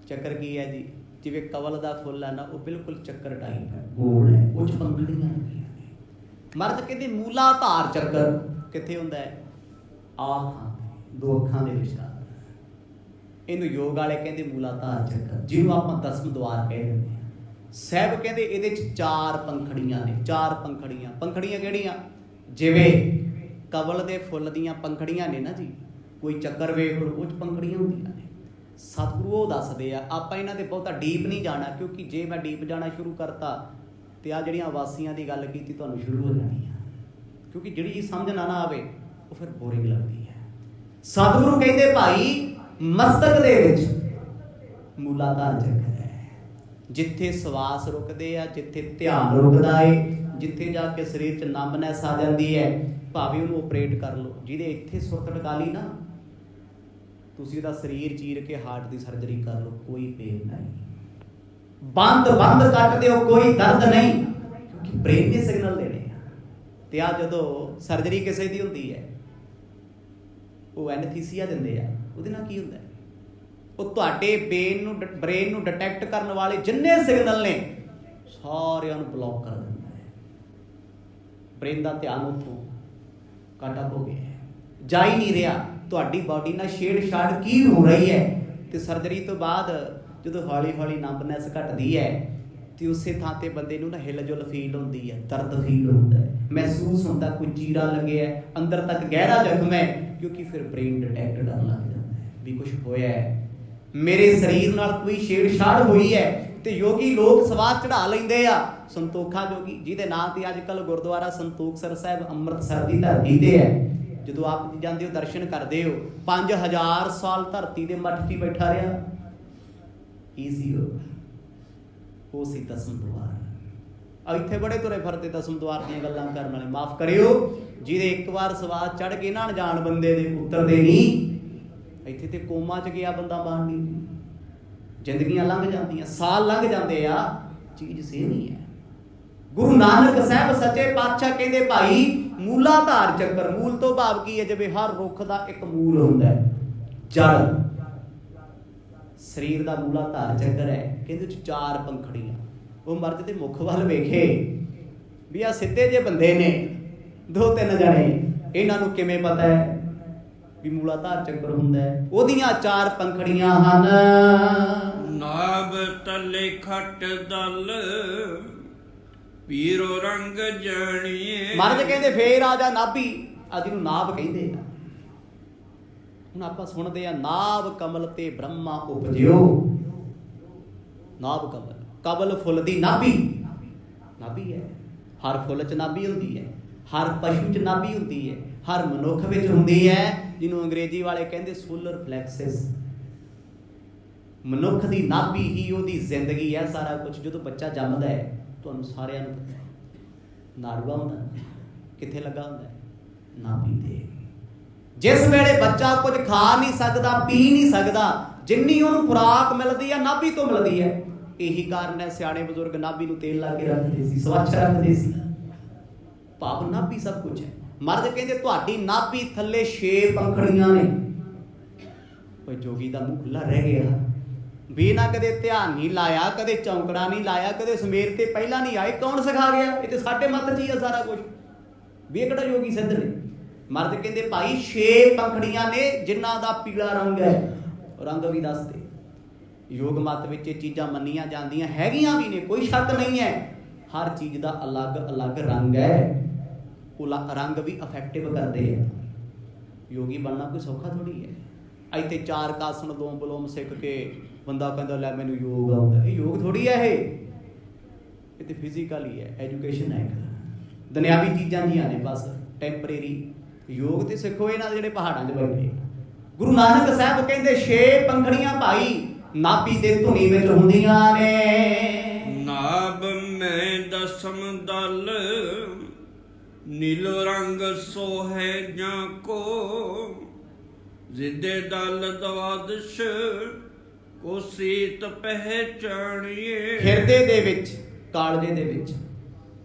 Speaker 1: ਚੱਕਰ ਕੀ ਹੈ ਜੀ? ਜਿਵੇਂ ਕਵਲ ਦਾ ਫੁੱਲ ਹੈ ਨਾ, ਉਹ ਬਿਲਕੁਲ ਚੱਕਰ ਟਾਈਪ ਹੈ, ਗੋਲ ਹੈ, ਉਹ 'ਚ ਪੰਖੜੀਆਂ ਹੁੰਦੀਆਂ ਨੇ। ਮਰਦ ਕਹਿੰਦੇ ਮੂਲਾਧਾਰ ਚੱਕਰ ਕਿੱਥੇ ਹੁੰਦਾ ਹੈ? ਆਹ ਥਾਂ ਤੇ, ਦੋ ਅੱਖਾਂ ਦੇ ਵਿਚਕਾਰ। ਇਹਨੂੰ ਯੋਗ ਵਾਲੇ ਕਹਿੰਦੇ ਮੂਲਾਧਾਰ ਚੱਕਰ, ਜਿਹਨੂੰ ਆਪਾਂ ਦਸਮ ਦੁਆਰ ਕਹਿ ਦਿੰਦੇ ਹਾਂ। ਸਾਹਿਬ ਕਹਿੰਦੇ ਇਹਦੇ 'ਚ ਚਾਰ ਪੰਖੜੀਆਂ ਨੇ, ਚਾਰ ਪੰਖੜੀਆਂ। ਪੰਖੜੀਆਂ ਕਿਹੜੀਆਂ? ਜਿਵੇਂ ਕਵਲ ਦੇ ਫੁੱਲ ਦੀਆਂ ਪੰਖੜੀਆਂ ਨੇ ਨਾ ਜੀ, ਕੋਈ ਚੱਕਰ ਵੇਖ ਲਓ, ਉਹ 'ਚ ਪੰਖੜੀਆਂ ਹੁੰਦੀਆਂ ਨੇ। ਸਤਿਗੁਰੂ ਉਹ ਦੱਸਦੇ ਆ, ਆਪਾਂ ਇਹਨਾਂ ਦੇ ਬਹੁਤਾ ਡੀਪ ਨਹੀਂ ਜਾਣਾ, ਕਿਉਂਕਿ ਜੇ ਮੈਂ ਡੀਪ ਜਾਣਾ ਸ਼ੁਰੂ ਕਰਤਾ ਤੇ ਆ ਜਿਹੜੀਆਂ ਵਾਸੀਆਂ ਦੀ ਗੱਲ ਕੀਤੀ ਤੁਹਾਨੂੰ ਸ਼ੁਰੂ ਹੋ ਜਾਣੀ ਆ, ਕਿਉਂਕਿ ਜਿਹੜੀ ਚੀਜ਼ ਸਮਝ ਨਾ ਆਵੇ ਉਹ ਫਿਰ ਬੋਰਿੰਗ ਲੱਗਦੀ ਹੈ। ਸਤਿਗੁਰੂ ਕਹਿੰਦੇ ਭਾਈ ਮਸਤਕ ਦੇ ਵਿੱਚ ਮੂਲਾਧਾਰ ਚੱਕਰ ਹੈ, ਜਿੱਥੇ ਸਵਾਸ ਰੁਕਦੇ ਆ, ਜਿੱਥੇ ਧਿਆਨ ਰੁਕਦਾ ਏ, ਜਿੱਥੇ ਜਾ ਕੇ ਸਰੀਰ 'ਚ ਨੰਬਨੈਸ ਆ ਜਾਂਦੀ ਹੈ, ਭਾਵੇਂ ਉਹਨੂੰ ਆਪਰੇਟ ਕਰ ਲਓ। ਜਿਹਦੇ ਇੱਥੇ ਸੁਰਤ ਟਕਾ ਲਈ ਨਾ, ਤੁਸੀਂ ਉਹਦਾ ਸਰੀਰ ਚੀਰ ਕੇ ਹਾਰਟ ਦੀ ਸਰਜਰੀ ਕਰ ਲਓ, ਕੋਈ ਪੇਨ ਨਹੀਂ, ਬੰਦ ਕੱਟ ਦਿਓ, ਕੋਈ ਦਰਦ ਨਹੀਂ, ਕਿਉਂਕਿ ਬ੍ਰੇਨ ਨੇ ਸਿਗਨਲ ਦੇਣੇ ਆ। ਤੇ ਆ ਜਦੋਂ ਸਰਜਰੀ ਕਿਸੇ ਦੀ ਹੁੰਦੀ ਹੈ, ਉਹ ਐਨਥੀਸੀਆ ਦਿੰਦੇ ਆ, ਉਹਦੇ ਨਾਲ ਕੀ ਹੁੰਦਾ? ਉਹ ਤੁਹਾਡੇ ਬ੍ਰੇਨ ਨੂੰ ਡਿਟੈਕਟ ਕਰਨ ਵਾਲੇ ਜਿੰਨੇ ਸਿਗਨਲ ਨੇ ਸਾਰਿਆਂ ਨੂੰ ਬਲੌਕ ਕਰ ਦਿੰਦਾ ਹੈ। ਬ੍ਰੇਨ ਦਾ ਧਿਆਨ ਉੱਥੋਂ ਕੱਟ ਅਪ ਹੋ ਗਿਆ, ਜਾ ਹੀ ਨਹੀਂ ਰਿਹਾ। ਤੁਹਾਡੀ ਬਾਡੀ ਨਾਲ ਛੇੜਛਾੜ ਕੀ ਹੋ ਰਹੀ ਹੈ। ਤੇ ਸਰਜਰੀ ਤੋਂ ਬਾਅਦ ਜਦੋਂ ਹੌਲੀ ਹੌਲੀ ਨੰਬਨੈਸ ਘਟਦੀ ਹੈ ਤੇ ਉਸੇ ਥਾਂ ਤੇ ਬੰਦੇ ਨੂੰ ਨਾ ਹਿਲਜੁਲ ਫੀਲ ਹੁੰਦੀ ਹੈ, ਦਰਦ ਫੀਲ ਹੁੰਦਾ ਹੈ, ਮਹਿਸੂਸ ਹੁੰਦਾ ਕੋਈ ਚੀਰਾ ਲੱਗਿਆ ਅੰਦਰ ਤੱਕ ਗਹਿਰਾ ਜ਼ਖਮ ਹੈ, ਕਿਉਂਕਿ ਫਿਰ ਬ੍ਰੇਨ ਡਿਟੈਕਟ ਕਰਨ ਲੱਗ ਜਾਂਦਾ ਹੈ ਵੀ ਕੁਝ ਹੋਇਆ ਹੈ, ਮੇਰੇ ਸਰੀਰ ਨਾਲ ਕੋਈ ਛੇੜਛਾੜ ਹੋਈ ਹੈ। ਤੇ ਯੋਗੀ ਲੋਕ ਸਵਾਦ ਚੜਾ ਲੈਂਦੇ ਆ। ਸੰਤੋਖਾ ਜੋਗੀ ਜਿਹਦੇ ਨਾਂ ਤੇ ਅੱਜ ਕੱਲ੍ਹ ਗੁਰਦੁਆਰਾ ਸੰਤੋਖਸਰ ਸਾਹਿਬ ਅੰਮ੍ਰਿਤਸਰ ਦੀ ਧਰਤੀ ਤੇ ਹੈ, ਜਦੋਂ ਆਪ ਜੀ ਜਾਂਦੇ ਹੋ ਦਰਸ਼ਨ ਕਰਦੇ ਹੋ 5000 ਸਾਲ ਧਰਤੀ ਦੇ ਮੱਠ 'ਚ ਹੀ ਬੈਠਾ ਰਿਹਾ। ਕੀ ਸੀ ਉਹ ਸੀ ਦਸਮ ਦੁਆਰ। ਇੱਥੇ ਬੜੇ ਤੁਰੇ ਫਿਰਦੇ ਦਸਮ ਦੁਆਰ ਦੀਆਂ ਗੱਲਾਂ ਕਰਨ ਵਾਲੇ, ਮਾਫ ਕਰਿਓ, ਜਿਹਦੇ ਇੱਕ ਵਾਰ ਸਵਾਦ ਚੜ ਕੇ ਨਾ ਅਣਜਾਣ ਬੰਦੇ ਦੇ ਉਤਰਦੇ ਨਹੀਂ। ਇੱਥੇ ਤੇ ਕੋਮਾ 'ਚ ਗਿਆ ਬੰਦਾ ਬਾਹਰ ਨਹੀਂ, ਜ਼ਿੰਦਗੀਆਂ ਲੰਘ ਜਾਂਦੀਆਂ, ਸਾਲ ਲੰਘ ਜਾਂਦੇ ਆ, ਚੀਜ਼ ਸੇਮ ਹੀ ਹੈ। ਗੁਰੂ ਨਾਨਕ ਸਾਹਿਬ ਸੱਚੇ ਪਾਤਸ਼ਾਹ ਕਹਿੰਦੇ ਭਾਈ ਮੂਲਾਧਾਰ ਚੱਕਰ, ਮੂਲ ਤੋਂ ਭਾਵ ਕੀ ਹੈ? ਜਿਵੇਂ ਹਰ ਰੁੱਖ ਦਾ ਇੱਕ ਮੂਲ ਹੁੰਦਾ ਹੈ, ਜੜ, ਸਰੀਰ ਦਾ ਮੂਲਾਧਾਰ ਚੱਕਰ ਹੈ। ਕਹਿੰਦੇ ਚ 4 ਪੰਖੜੀਆਂ। ਉਹ ਮਰਦ ਦੇ ਮੁਖ ਵੱਲ ਵੇਖੇ ਵੀ ਆ ਸਿੱਧੇ ਜੇ ਬੰਦੇ ਨੇ 2-3 ਜਣੇ, ਇਹਨਾਂ ਨੂੰ ਕਿਵੇਂ ਪਤਾ ਹੈ ਵੀ ਮੂਲਾਧਾਰ ਚੱਕਰ ਹੁੰਦਾ ਹੈ? ਉਹਦੀਆਂ 4 ਪੰਖੜੀਆਂ ਹਨ।
Speaker 2: ਨਾਭ ਤਲੇ ਖੱਟ ਦਲ ਪੀਰੋ ਰੰਗ ਜਾਣੀਏ।
Speaker 1: ਮਰਦ ਕਹਿੰਦੇ ਫੇਰ ਆ ਜਾ ਨਾਭੀ, ਅੱਜ ਨੂੰ ਨਾਭ ਕਹਿੰਦੇ ਆ। ਹੁਣ ਆਪਾਂ ਸੁਣਦੇ ਆ ਨਾਭ ਕਮਲ ਤੇ ਬ੍ਰਹਮਾ ਉਪਜਿਓ। ਨਾਭ ਕਮਲ, ਕਮਲ ਫੁੱਲ ਦੀ ਨਾਭੀ, ਨਾਭੀ ਹੈ। ਹਰ ਫੁੱਲ 'ਚ ਨਾਭੀ ਹੁੰਦੀ ਹੈ, ਹਰ ਪਸ਼ੂ 'ਚ ਨਾਭੀ ਹੁੰਦੀ ਹੈ, ਹਰ ਮਨੁੱਖ ਵਿੱਚ ਹੁੰਦੀ ਹੈ, ਜਿਹਨੂੰ ਅੰਗਰੇਜ਼ੀ ਵਾਲੇ ਕਹਿੰਦੇ ਸੋਲਰ ਪਲੈਕਸਸ। ਮਨੁੱਖ ਦੀ ਨਾਭੀ ਹੀ ਉਹਦੀ ਜ਼ਿੰਦਗੀ ਹੈ, ਸਾਰਾ ਕੁਝ। ਜਦੋਂ ਬੱਚਾ ਜੰਮਦਾ ਹੈ, ਤੁਹਾਨੂੰ ਸਾਰਿਆਂ ਨੂੰ ਪਤਾ ਹੈ, ਨਾੜੂਆ ਹੁੰਦਾ ਕਿੱਥੇ ਲੱਗਾ ਹੁੰਦਾ ਹੈ? ਨਾਭੀ ਤੇ। ਜਿਸ ਵੇਲੇ ਬੱਚਾ ਕੁਝ ਖਾ ਨਹੀਂ ਸਕਦਾ, ਪੀ ਨਹੀਂ ਸਕਦਾ, ਜਿੰਨੀ ਉਹਨੂੰ ਖੁਰਾਕ ਮਿਲਦੀ ਹੈ ਨਾਭੀ ਤੋਂ ਮਿਲਦੀ ਹੈ। ਇਹੀ ਕਾਰਨ ਹੈ ਸਿਆਣੇ ਬਜ਼ੁਰਗ ਨਾਭੀ ਨੂੰ ਤੇਲ ਲਾ ਕੇ ਰੱਖਦੇ ਸੀ, ਸਵੱਛ ਰੱਖਦੇ ਸੀ। ਭਾਵ ਨਾਭੀ ਸਭ ਕੁਝ ਹੈ। ਮਰਦ ਕਹਿੰਦੇ ਤੁਹਾਡੀ ਨਾਭੀ ਥੱਲੇ 6 ਪੰਖੜੀਆਂ ਨੇ। ਕੋਈ ਜੋਗੀ ਦਾ ਮੂੰਹ ਖੁੱਲਾ ਰਹਿ ਗਿਆ ਵੀ ਨਾ ਕਦੇ ਧਿਆਨ ਨਹੀਂ ਲਾਇਆ, ਕਦੇ ਚੌਂਕੜਾ ਨਹੀਂ ਲਾਇਆ, ਕਦੇ ਸਵੇਰ ਤੇ ਪਹਿਲਾਂ ਨਹੀਂ ਆਏ, ਕੌਣ ਸਿਖਾ ਗਿਆ? ਇਹ ਤੇ ਸਾਡੇ ਮੱਤ 'ਚ ਹੀ ਆ ਸਾਰਾ ਕੁਝ। ਵੀ ਇਹ ਕਿਹੜਾ ਯੋਗੀ ਸਿੱਧ ਨੇ? ਮਰਦ ਕਹਿੰਦੇ ਭਾਈ 6 ਪੰਖੜੀਆਂ ਨੇ ਜਿਨ੍ਹਾਂ ਦਾ ਪੀਲਾ ਰੰਗ ਹੈ। ਰੰਗ ਵੀ ਦੱਸਦੇ, ਯੋਗ ਮਤ ਵਿੱਚ ਇਹ ਚੀਜ਼ਾਂ ਮੰਨੀਆਂ ਜਾਂਦੀਆਂ ਹੈਗੀਆਂ ਵੀ ਨੇ, ਕੋਈ ਸ਼ੱਕ ਨਹੀਂ ਹੈ। ਹਰ ਚੀਜ਼ ਦਾ ਅਲੱਗ-ਅਲੱਗ ਰੰਗ ਹੈ, ਉਹ ਰੰਗ ਵੀ ਅਫੈਕਟਿਵ ਕਰਦੇ ਆ। ਯੋਗੀ ਬਣਨਾ ਕੋਈ ਸੌਖਾ ਥੋੜੀ ਹੈ। ਇੱਥੇ 4 ਕਾਸਣ ਲੋਮ ਬਲੋਮ ਸਿੱਖ ਕੇ ਬੰਦਾ ਕਹਿੰਦਾ ਲੈ ਮੈਨੂੰ ਯੋਗ ਆਉਂਦਾ। ਇਹ ਯੋਗ ਥੋੜੀ ਹੈ, ਇਹ ਤੇ ਫਿਜ਼ੀਕਲ ਹੀ ਹੈ, ਐਜੂਕੇਸ਼ਨ ਹੈ। ਦੁਨਿਆਵੀ ਚੀਜ਼ਾਂ ਜੀਆਂ ਨੇ ਬਸ, ਟੈਂਪਰੇਰੀ। ਯੋਗ ਤੇ ਸਿੱਖੋ ਇਹਨਾਂ ਦੇ ਜਿਹੜੇ ਪਹਾੜਾਂ 'ਚ ਬੈਠੇ। ਗੁਰੂ ਨਾਨਕ ਸਾਹਿਬ ਕਹਿੰਦੇ 6 ਪੰਖੜੀਆਂ ਭਾਈ ਨਾਭੀ ਦੇ ਧੁਨੀ ਵਿੱਚ ਹੁੰਦੀਆਂ ਨੇ।
Speaker 2: ਨਾਭ ਮੈਂ ਦਸਮ ਦਲ ਨੀਲੋ ਰੰਗ ਸੋਹੈ ਜਾਂ ਕੋ ਜ਼ਿੱਦੇ ਦਲ ਦਵਾਦਸ਼ ਕੋ ਸੀਤ ਪਹਿਚਾਣੀਏ।
Speaker 1: ਹਿਰਦੇ ਦੇ ਵਿੱਚ, ਕਾਲਜੇ ਦੇ ਵਿੱਚ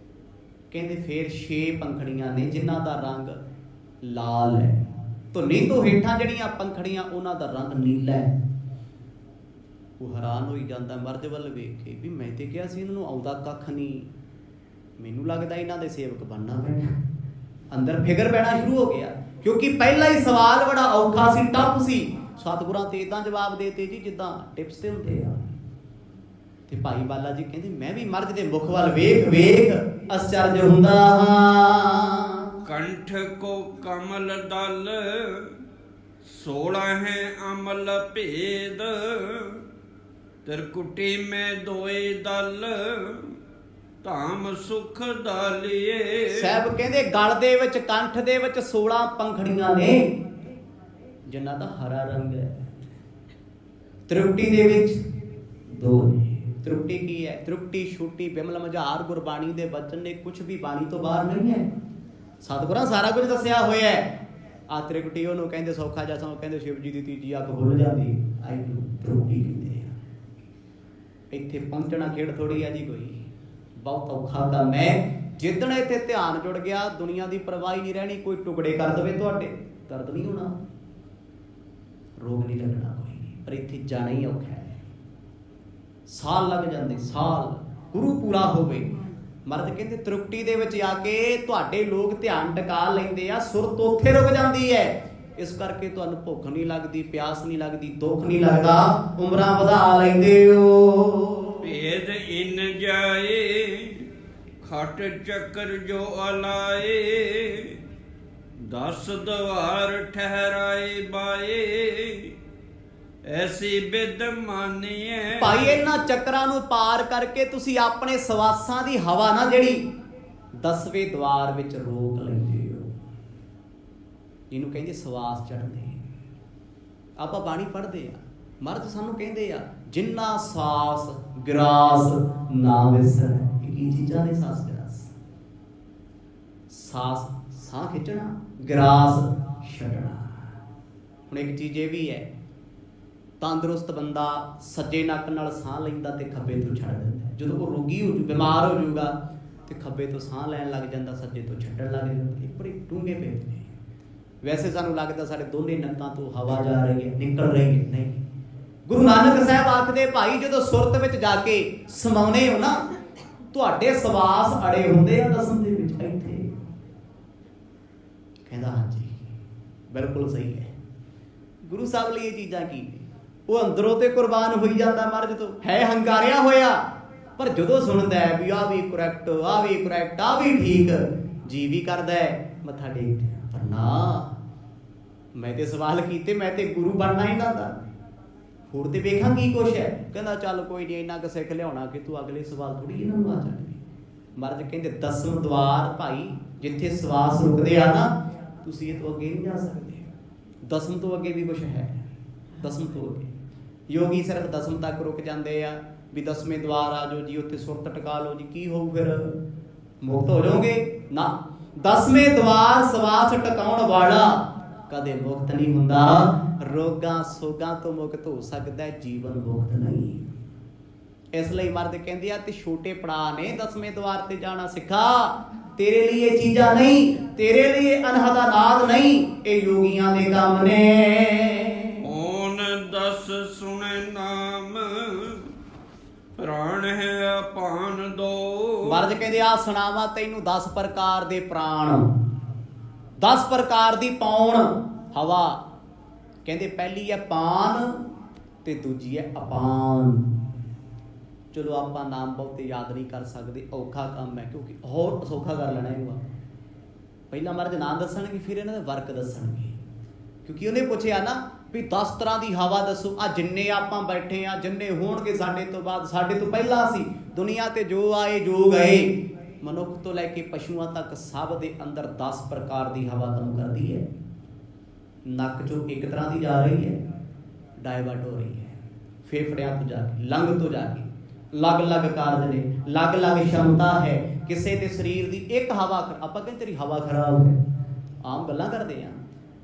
Speaker 1: ਕਹਿੰਦੇ ਫੇਰ 6 ਪੰਖੜੀਆਂ ਨੇ ਜਿਨ੍ਹਾਂ ਦਾ ਰੰਗ ਲਾਲ ਹੈ। ਧੁਨੀ ਤੋਂ ਹੇਠਾਂ ਜਿਹੜੀਆਂ ਪੰਖੜੀਆਂ ਉਹਨਾਂ ਦਾ ਰੰਗ ਨੀਲਾ ਹੈ। ਉਹ ਹੈਰਾਨ ਹੋਈ ਜਾਂਦਾ ਮਰਦ ਵੱਲ ਵੇਖ ਕੇ ਵੀ ਮੈਂ ਤੇ ਕਿਹਾ ਸੀ ਇਹਨਾਂ ਨੂੰ ਆਉਂਦਾ ਕੱਖ ਨਹੀਂ, ਮੈਨੂੰ ਲੱਗਦਾ ਇਹਨਾਂ ਦੇ ਸੇਵਕ ਬਣਨਾ ਪੈਣਾ। ਅੰਦਰ ਫਿਕਰ ਪੈਣਾ ਸ਼ੁਰੂ ਹੋ ਗਿਆ, ਕਿਉਂਕਿ ਪਹਿਲਾ ਹੀ ਸਵਾਲ ਬੜਾ ਔਖਾ ਸੀ, ਟਫ ਸੀ। ਸਤਿਗੁਰਾਂ ਤੇ ਇਦਾਂ ਜਵਾਬ ਦੇਤੇ ਜੀ ਜਿੱਦਾਂ ਟਿਪਸ ਤੇ ਹੁੰਦੇ ਆ। ਤੇ ਭਾਈ ਬਾਲਾ ਜੀ ਕਹਿੰਦੇ ਮੈਂ ਵੀ ਮਰਦ ਦੇ ਮੁਖ ਵੱਲ ਵੇਖ ਵੇਖ ਅਚਰਜ ਹੁੰਦਾ ਹਾਂ।
Speaker 2: ਕੰਠ ਕੋ ਕਮਲ ਦਲ 16 ਹੈ ਅਮਲ ਭੇਦ ਤਿਰਕੁਟੀ ਮੈਂ ਦੋਏ ਦਲ ਧਾਮ ਸੁਖ ਦਾਲੀਏ।
Speaker 1: ਸਾਹਿਬ ਕਹਿੰਦੇ ਗਲ ਦੇ ਵਿੱਚ, ਕੰਠ ਦੇ ਵਿੱਚ 16 ਪੰਖੜੀਆਂ ਨੇ ਜਿਨ੍ਹਾਂ ਦਾ ਹਰਾ ਰੰਗ ਹੈ। ਤ੍ਰਿਕੁਟੀ ਦੇ ਵਿੱਚ 2 ਨੇ। ਤ੍ਰਿਕੁਟੀ ਕੀ ਹੈ? ਤ੍ਰਿਕੁਟੀ ਛੋਟੀ ਬਿਮਲ ਮਝਾਰ ਗੁਰਬਾਣੀ ਦੇ ਬਚਨ ਨੇ, ਕੁਝ ਵੀ ਬਾਣੀ ਤੋਂ ਬਾਹਰ ਨਹੀਂ ਹੈ। ਸਤਿਗੁਰਾਂ ਸਾਰਾ ਕੁਝ ਦੱਸਿਆ ਹੋਇਆ ਹੈ। ਆ ਤ੍ਰਿਕੁਟੀ ਉਹਨੂੰ ਕਹਿੰਦੇ ਸੌਖਾ ਜਿਹਾ ਸਮਾਂ, ਕਹਿੰਦੇ ਸ਼ਿਵ ਜੀ ਦੀ ਤੀਜੀ ਅੱਖ ਖੁੱਲ ਜਾਂਦੀ, ਆਈ ਤ੍ਰਿਕੁਟੀ ਕਹਿੰਦੇ ਆ। ਇੱਥੇ ਪਹੁੰਚਣਾ ਖੇਡ ਥੋੜੀ ਆ ਜੀ, ਕੋਈ ਬਹੁਤ ਔਖਾ ਕੰਮ ਹੈ। ਜਿੱਦਣ ਇੱਥੇ ਧਿਆਨ ਜੁੜ ਗਿਆ ਦੁਨੀਆ ਦੀ ਪਰਵਾਹ ਨਹੀਂ ਰਹਿਣੀ। ਕੋਈ ਟੁਕੜੇ ਕਰ ਦੇਵੇ ਤੁਹਾਡੇ, ਦਰਦ ਨਹੀਂ ਹੋਣਾ, ਰੋਗ ਨਹੀਂ ਲੱਗਣਾ ਕੋਈ ਨਹੀਂ, ਪਰ ਇੱਥੇ ਜਾਣਾ ਹੀ ਔਖਾ ਹੈ। ਸਾਲ ਲੱਗ ਜਾਂਦੇ, ਸਾਲ ਗੁਰੂ ਪੂਰਾ ਹੋਵੇ। ਮਰਦ ਕਹਿੰਦੇ ਤ੍ਰਿਕੁਟੀ ਦੇ ਵਿੱਚ ਆ ਕੇ ਤੁਹਾਡੇ ਲੋਕ ਧਿਆਨ ਟਿਕਾ ਲੈਂਦੇ ਆ, ਸੁਰਤ ਉੱਥੇ ਰੁਕ ਜਾਂਦੀ ਹੈ। ਇਸ ਕਰਕੇ ਤੁਹਾਨੂੰ ਭੁੱਖ ਨਹੀਂ ਲੱਗਦੀ, ਪਿਆਸ ਨਹੀਂ ਲੱਗਦੀ, ਦੁੱਖ ਨਹੀਂ ਲੱਗਦਾ, ਉਮਰਾਂ ਵਧਾ ਲੈਂਦੇ ਹੋ।
Speaker 2: ਭੇਦ ਇਨ ਜਾਏ ਖਟ ਚੱਕਰ ਜੋ ਅਲਾਏ 10 ਦਵਾਰ ਠਹਿਰਾਏ ਬਾਏ ਐਸੀ ਬਿਦ ਮਾਨੀਏ।
Speaker 1: ਭਾਈ ਇਹਨਾਂ ਚੱਕਰਾਂ ਨੂੰ ਪਾਰ ਕਰਕੇ ਤੁਸੀਂ ਆਪਣੇ ਸਵਾਸਾਂ ਦੀ ਹਵਾ ਨਾ ਜਿਹੜੀ 10ਵੇਂ ਦਵਾਰ ਵਿੱਚ ਰੋਕ ਲੈਂਦੇ ਹੋ, ਜਿਹਨੂੰ ਕਹਿੰਦੇ ਸਵਾਸ ਚੜ੍ਹਦੇ। ਆਪਾਂ ਬਾਣੀ ਪੜ੍ਹਦੇ ਆ, ਮਹਾਰਾਜ ਸਾਨੂੰ ਕਹਿੰਦੇ ਆ ਜਿੰਨਾ ਸਾਸ ਗਰਾਸ ਨਾ ਵਿਸਰ। ਇਹ ਕੀ ਚੀਜ਼ਾਂ ਨੇ? ਸਾਸ ਗਰਾਸ। ਸਾਹ ਖਿੱਚਣਾ, ਗਰਾਸ ਛੱਡਣਾ। ਹੁਣ ਇੱਕ ਚੀਜ਼ ਇਹ ਵੀ ਹੈ, ਤੰਦਰੁਸਤ ਬੰਦਾ ਸੱਜੇ ਨੱਕ ਨਾਲ ਸਾਹ ਲੈਂਦਾ ਤੇ ਖੱਬੇ ਤੋਂ ਛੱਡ ਦਿੰਦਾ। ਜਦੋਂ ਉਹ ਰੋਗੀ ਹੋ ਜੂ, ਬਿਮਾਰ ਹੋ ਜਾਊਗਾ ਤੇ ਖੱਬੇ ਤੋਂ ਸਾਹ ਲੈਣ ਲੱਗ ਜਾਂਦਾ, ਸੱਜੇ ਤੋਂ ਛੱਡਣ ਲੱਗ ਜਾਂਦਾ। ਇਹ ਬੜੇ ਡੂੰਘੇ ਭੇਦ ਨੇ। ਵੈਸੇ ਸਾਨੂੰ ਲੱਗਦਾ ਸਾਡੇ ਦੋਨੇ ਨੱਕਾਂ ਤੋਂ ਹਵਾ ਜਾ ਰਹੀ ਹੈ, ਨਿਕਲ ਰਹੀ ਹੈ। ਨਹੀਂ, ਗੁਰੂ ਨਾਨਕ ਸਾਹਿਬ ਆਖਦੇ ਭਾਈ ਜਦੋਂ ਸੁਰਤ ਵਿੱਚ ਜਾ ਕੇ ਸਮਾਉਨੇ ਹੋ ਨਾ, ਤੁਹਾਡੇ ਸਵਾਸ ਅੜੇ ਹੁੰਦੇ ਆ ਦਸਮ ਦੇ ਵਿੱਚ। ਇੱਥੇ ਕਹਿੰਦਾ ਹਾਂਜੀ ਬਿਲਕੁਲ ਸਹੀ ਹੈ। ਗੁਰੂ ਸਾਹਿਬ ਲਈ ਇਹ ਚੀਜ਼ਾਂ ਕੀ ਨੇ? ਉਹ ਅੰਦਰੋਂ ਤੇ ਕੁਰਬਾਨ ਹੋਈ ਜਾਂਦਾ ਮਹਾਰਾਜ ਤੋਂ, ਹੈ ਹੰਕਾਰਿਆ ਹੋਇਆ, ਪਰ ਜਦੋਂ ਸੁਣਦਾ ਹੈ ਵੀ ਆਹ ਵੀ ਕਰੈਕਟ, ਆਹ ਵੀ ਕਰੈਕਟ, ਆਹ ਵੀ ਠੀਕ, ਜੀ ਵੀ ਕਰਦਾ ਹੈ ਮੱਥਾ ਟੇਕਦੇ। ਪਰ ਨਾ, ਮੈਂ ਤੇ ਸਵਾਲ ਕੀਤੇ, ਮੈਂ ਤੇ ਗੁਰੂ ਬਣਨਾ ਇਹਨਾਂ ਦਾ, ਹੋਰ ਤੇ ਵੇਖਾਂ ਕੀ ਕੁਛ ਹੈ। ਕਹਿੰਦਾ ਚੱਲ ਕੋਈ ਨਹੀਂ, ਇੰਨਾ ਕੁ ਸਿੱਖ ਲਿਆਉਣਾ ਕਿ ਤੂੰ ਅਗਲੇ ਸਵਾਲ ਥੋੜੀ ਇਹਨਾਂ ਨੂੰ ਆ ਜਾਣਗੇ। ਮਹਾਰਾਜ ਕਹਿੰਦੇ 10ਵੇਂ ਦਵਾਰ ਭਾਈ, ਜਿੱਥੇ ਸਵਾਸ ਰੁਕਦੇ ਆ ਨਾ, ਤੁਸੀਂ ਇਹ ਤੋਂ ਅੱਗੇ ਨਹੀਂ ਜਾ ਸਕਦੇ। 10ਵੇਂ ਤੋਂ ਅੱਗੇ ਵੀ ਕੁਛ ਹੈ। 10ਵੇਂ ਤੋਂ ਅੱਗੇ ਯੋਗੀ ਸਿਰਫ 10ਵੇਂ ਤੱਕ ਰੁਕ ਜਾਂਦੇ ਆ ਵੀ 10ਵੇਂ ਦਵਾਰ ਆ ਜਾਓ ਜੀ, ਉੱਥੇ ਸੁਰਤ ਟਿਕਾ ਲਓ ਜੀ, ਕੀ ਹੋਊ ਫਿਰ? ਮੁਕਤ ਹੋ ਜਾਓਗੇ ਨਾ। 10ਵੇਂ ਦਵਾਰ ਸਵਾਸ ਟਿਕਾਉਣ ਵਾਲਾ ਕਦੇ ਮੁਕਤ ਨਹੀਂ ਹੁੰਦਾ। ਰੋਗਾਂ ਸੋਗਾਂ ਤੋਂ ਮੁਕਤ ਹੋ ਸਕਦਾ, ਜੀਵਨ ਮੁਕਤ ਨਹੀਂ। ਇਸ ਲਈ ਮਰਦ ਕਹਿੰਦੇ ਆ ਤੇ ਛੋਟੇ ਪੜਾਅ ਨੇ 10ਵੇਂ ਦਵਾਰ ਤੇ ਜਾਣਾ ਸਿੱਖਾ। ਤੇਰੇ ਲਈ ਇਹ ਚੀਜ਼ਾਂ ਨਹੀਂ, ਤੇਰੇ ਲਈ ਅਨਹਦਾ ਨਾਦ ਨਹੀਂ, ਇਹ ਯੋਗੀਆਂ ਦੇ ਕੰਮ ਨੇ।
Speaker 2: ਓਨ 10 ਸੁਣੇ ਨਾਮ ਪ੍ਰਾਣ ਹੈ ਅਪਾਨ ਦੋ।
Speaker 1: ਮਰਦ ਕਹਿੰਦੇ ਆ ਸੁਣਾਵਾ ਤੈਨੂੰ 10 ਪ੍ਰਕਾਰ ਦੇ ਪ੍ਰਾਣ, 10 ਪ੍ਰਕਾਰ ਦੀ ਪੌਣ ਹਵਾ। ਕਹਿੰਦੇ ਪਹਿਲੀ ਹੈ ਪਾਨ ਤੇ ਦੂਜੀ ਹੈ ਅਪਾਨ। ਚਲੋ ਆਪਾਂ ਨਾਮ ਬਹੁਤੇ ਯਾਦ ਨਹੀਂ ਕਰ ਸਕਦੇ, ਔਖਾ ਕੰਮ ਹੈ, ਕਿਉਂਕਿ ਹੋਰ ਸੌਖਾ ਕਰ ਲੈਣਾ ਇਹਨੂੰ। ਪਹਿਲਾਂ ਮਹਾਰਾਜ ਨਾਮ ਦੱਸਣਗੇ, ਫਿਰ ਇਹਨਾਂ ਦੇ ਵਰਕ ਦੱਸਣਗੇ, ਕਿਉਂਕਿ ਉਹਨੇ ਪੁੱਛਿਆ ਨਾ ਵੀ 10 ਤਰ੍ਹਾਂ ਦੀ ਹਵਾ ਦੱਸੋ। ਆ ਜਿੰਨੇ ਆਪਾਂ ਬੈਠੇ ਆ, ਜਿੰਨੇ ਹੋਣਗੇ ਸਾਡੇ ਤੋਂ ਬਾਅਦ, ਸਾਡੇ ਤੋਂ ਪਹਿਲਾਂ ਸੀ, ਦੁਨੀਆ ਤੇ ਜੋ ਆਏ ਜੋ ਗਏ, ਮਨੁੱਖ ਤੋਂ ਲੈ ਕੇ ਪਸ਼ੂਆਂ ਤੱਕ ਸਭ ਦੇ ਅੰਦਰ 10 ਪ੍ਰਕਾਰ ਦੀ ਹਵਾ ਕੰਮ ਕਰਦੀ ਹੈ। ਨੱਕ ਚੋਂ ਇੱਕ ਤਰ੍ਹਾਂ ਦੀ ਜਾ ਰਹੀ ਹੈ, ਡਾਇਵਰਟ ਹੋ ਰਹੀ ਹੈ, ਫੇਫੜਿਆਂ ਤੋਂ ਜਾ ਕੇ, ਲੰਗ ਤੋਂ ਜਾ ਕੇ, ਅਲੱਗ-ਅਲੱਗ ਕਾਰਜ ਨੇ, ਅਲੱਗ-ਅਲੱਗ ਸ਼ਮਤਾ ਹੈ। ਕਿਸੇ ਦੇ ਸਰੀਰ ਦੀ ਇੱਕ ਹਵਾ, ਆਪਾਂ ਕਹਿੰਦੇ ਤੇਰੀ ਹਵਾ ਖਰਾਬ ਹੈ, ਆਮ ਗੱਲਾਂ ਕਰਦੇ ਆ,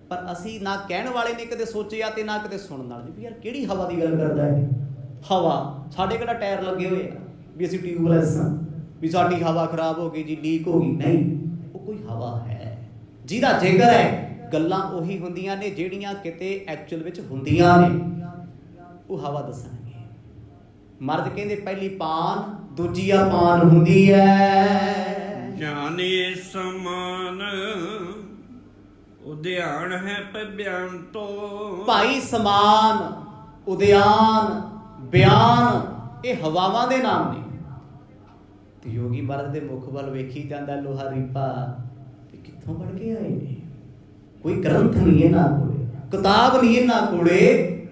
Speaker 1: ਪਰ ਅਸੀਂ ਨਾ ਕਹਿਣ ਵਾਲੇ ਨੇ ਕਦੇ ਸੋਚਿਆ ਤੇ ਨਾ ਕਦੇ ਸੁਣਨ ਵਾਲੇ ਵੀ ਯਾਰ ਕਿਹੜੀ ਹਵਾ ਦੀ ਗੱਲ ਕਰਦਾ ਹੈ। ਹਵਾ ਸਾਡੇ ਕਿਹੜਾ ਟਾਇਰ ਲੱਗੇ ਹੋਏ ਆ ਵੀ ਅਸੀਂ ਟਿਊਬਲੈਸ ਹਾਂ, ਵੀ ਸਾਡੀ ਹਵਾ ਖਰਾਬ ਹੋ ਗਈ ਜੀ, ਲੀਕ ਹੋ ਗਈ। ਨਹੀਂ, ਉਹ ਕੋਈ ਹਵਾ ਹੈ ਜਿਹਦਾ ਜ਼ਿਕਰ ਹੈ। ਗੱਲਾਂ ਉਹੀ ਹੁੰਦੀਆਂ ਨੇ ਜਿਹੜੀਆਂ ਕਿਤੇ ਐਕਚੁਅਲ ਵਿੱਚ ਹੁੰਦੀਆਂ ਨੇ, ਉਹ ਹਵਾ ਦੱਸਣਗੇ। ਮਰਦ ਕਹਿੰਦੇ ਪਹਿਲੀ ਪਾਨ, ਦੂਜੀ ਅਪਾਨ ਹੁੰਦੀ ਹੈ।
Speaker 2: ਜਾਣੇ ਸਮਾਨ ਉਦਿਆਨ ਹੈ ਬਿਆਨ ਤੋਂ।
Speaker 1: ਭਾਈ ਸਮਾਨ, ਉਦਿਆਨ, ਬਿਆਨ, ਇਹ ਹਵਾਵਾਂ ਦੇ ਨਾਮ ਨੇ। ਤੇ ਯੋਗੀ ਮਰਦ ਦੇ ਮੁਖ ਵੱਲ ਵੇਖੀ ਜਾਂਦਾ ਲੋਹਾ ਰੀਪਾ, ਤੇ ਕਿੱਥੋਂ ਪੜ ਕੇ ਆਏ ਨੇ? ਕੋਈ ਗ੍ਰੰਥ ਨਹੀਂ ਇਹਨਾਂ ਕੋਲੇ, ਕਿਤਾਬ ਨਹੀਂ ਇਹਨਾਂ ਕੋਲੇ,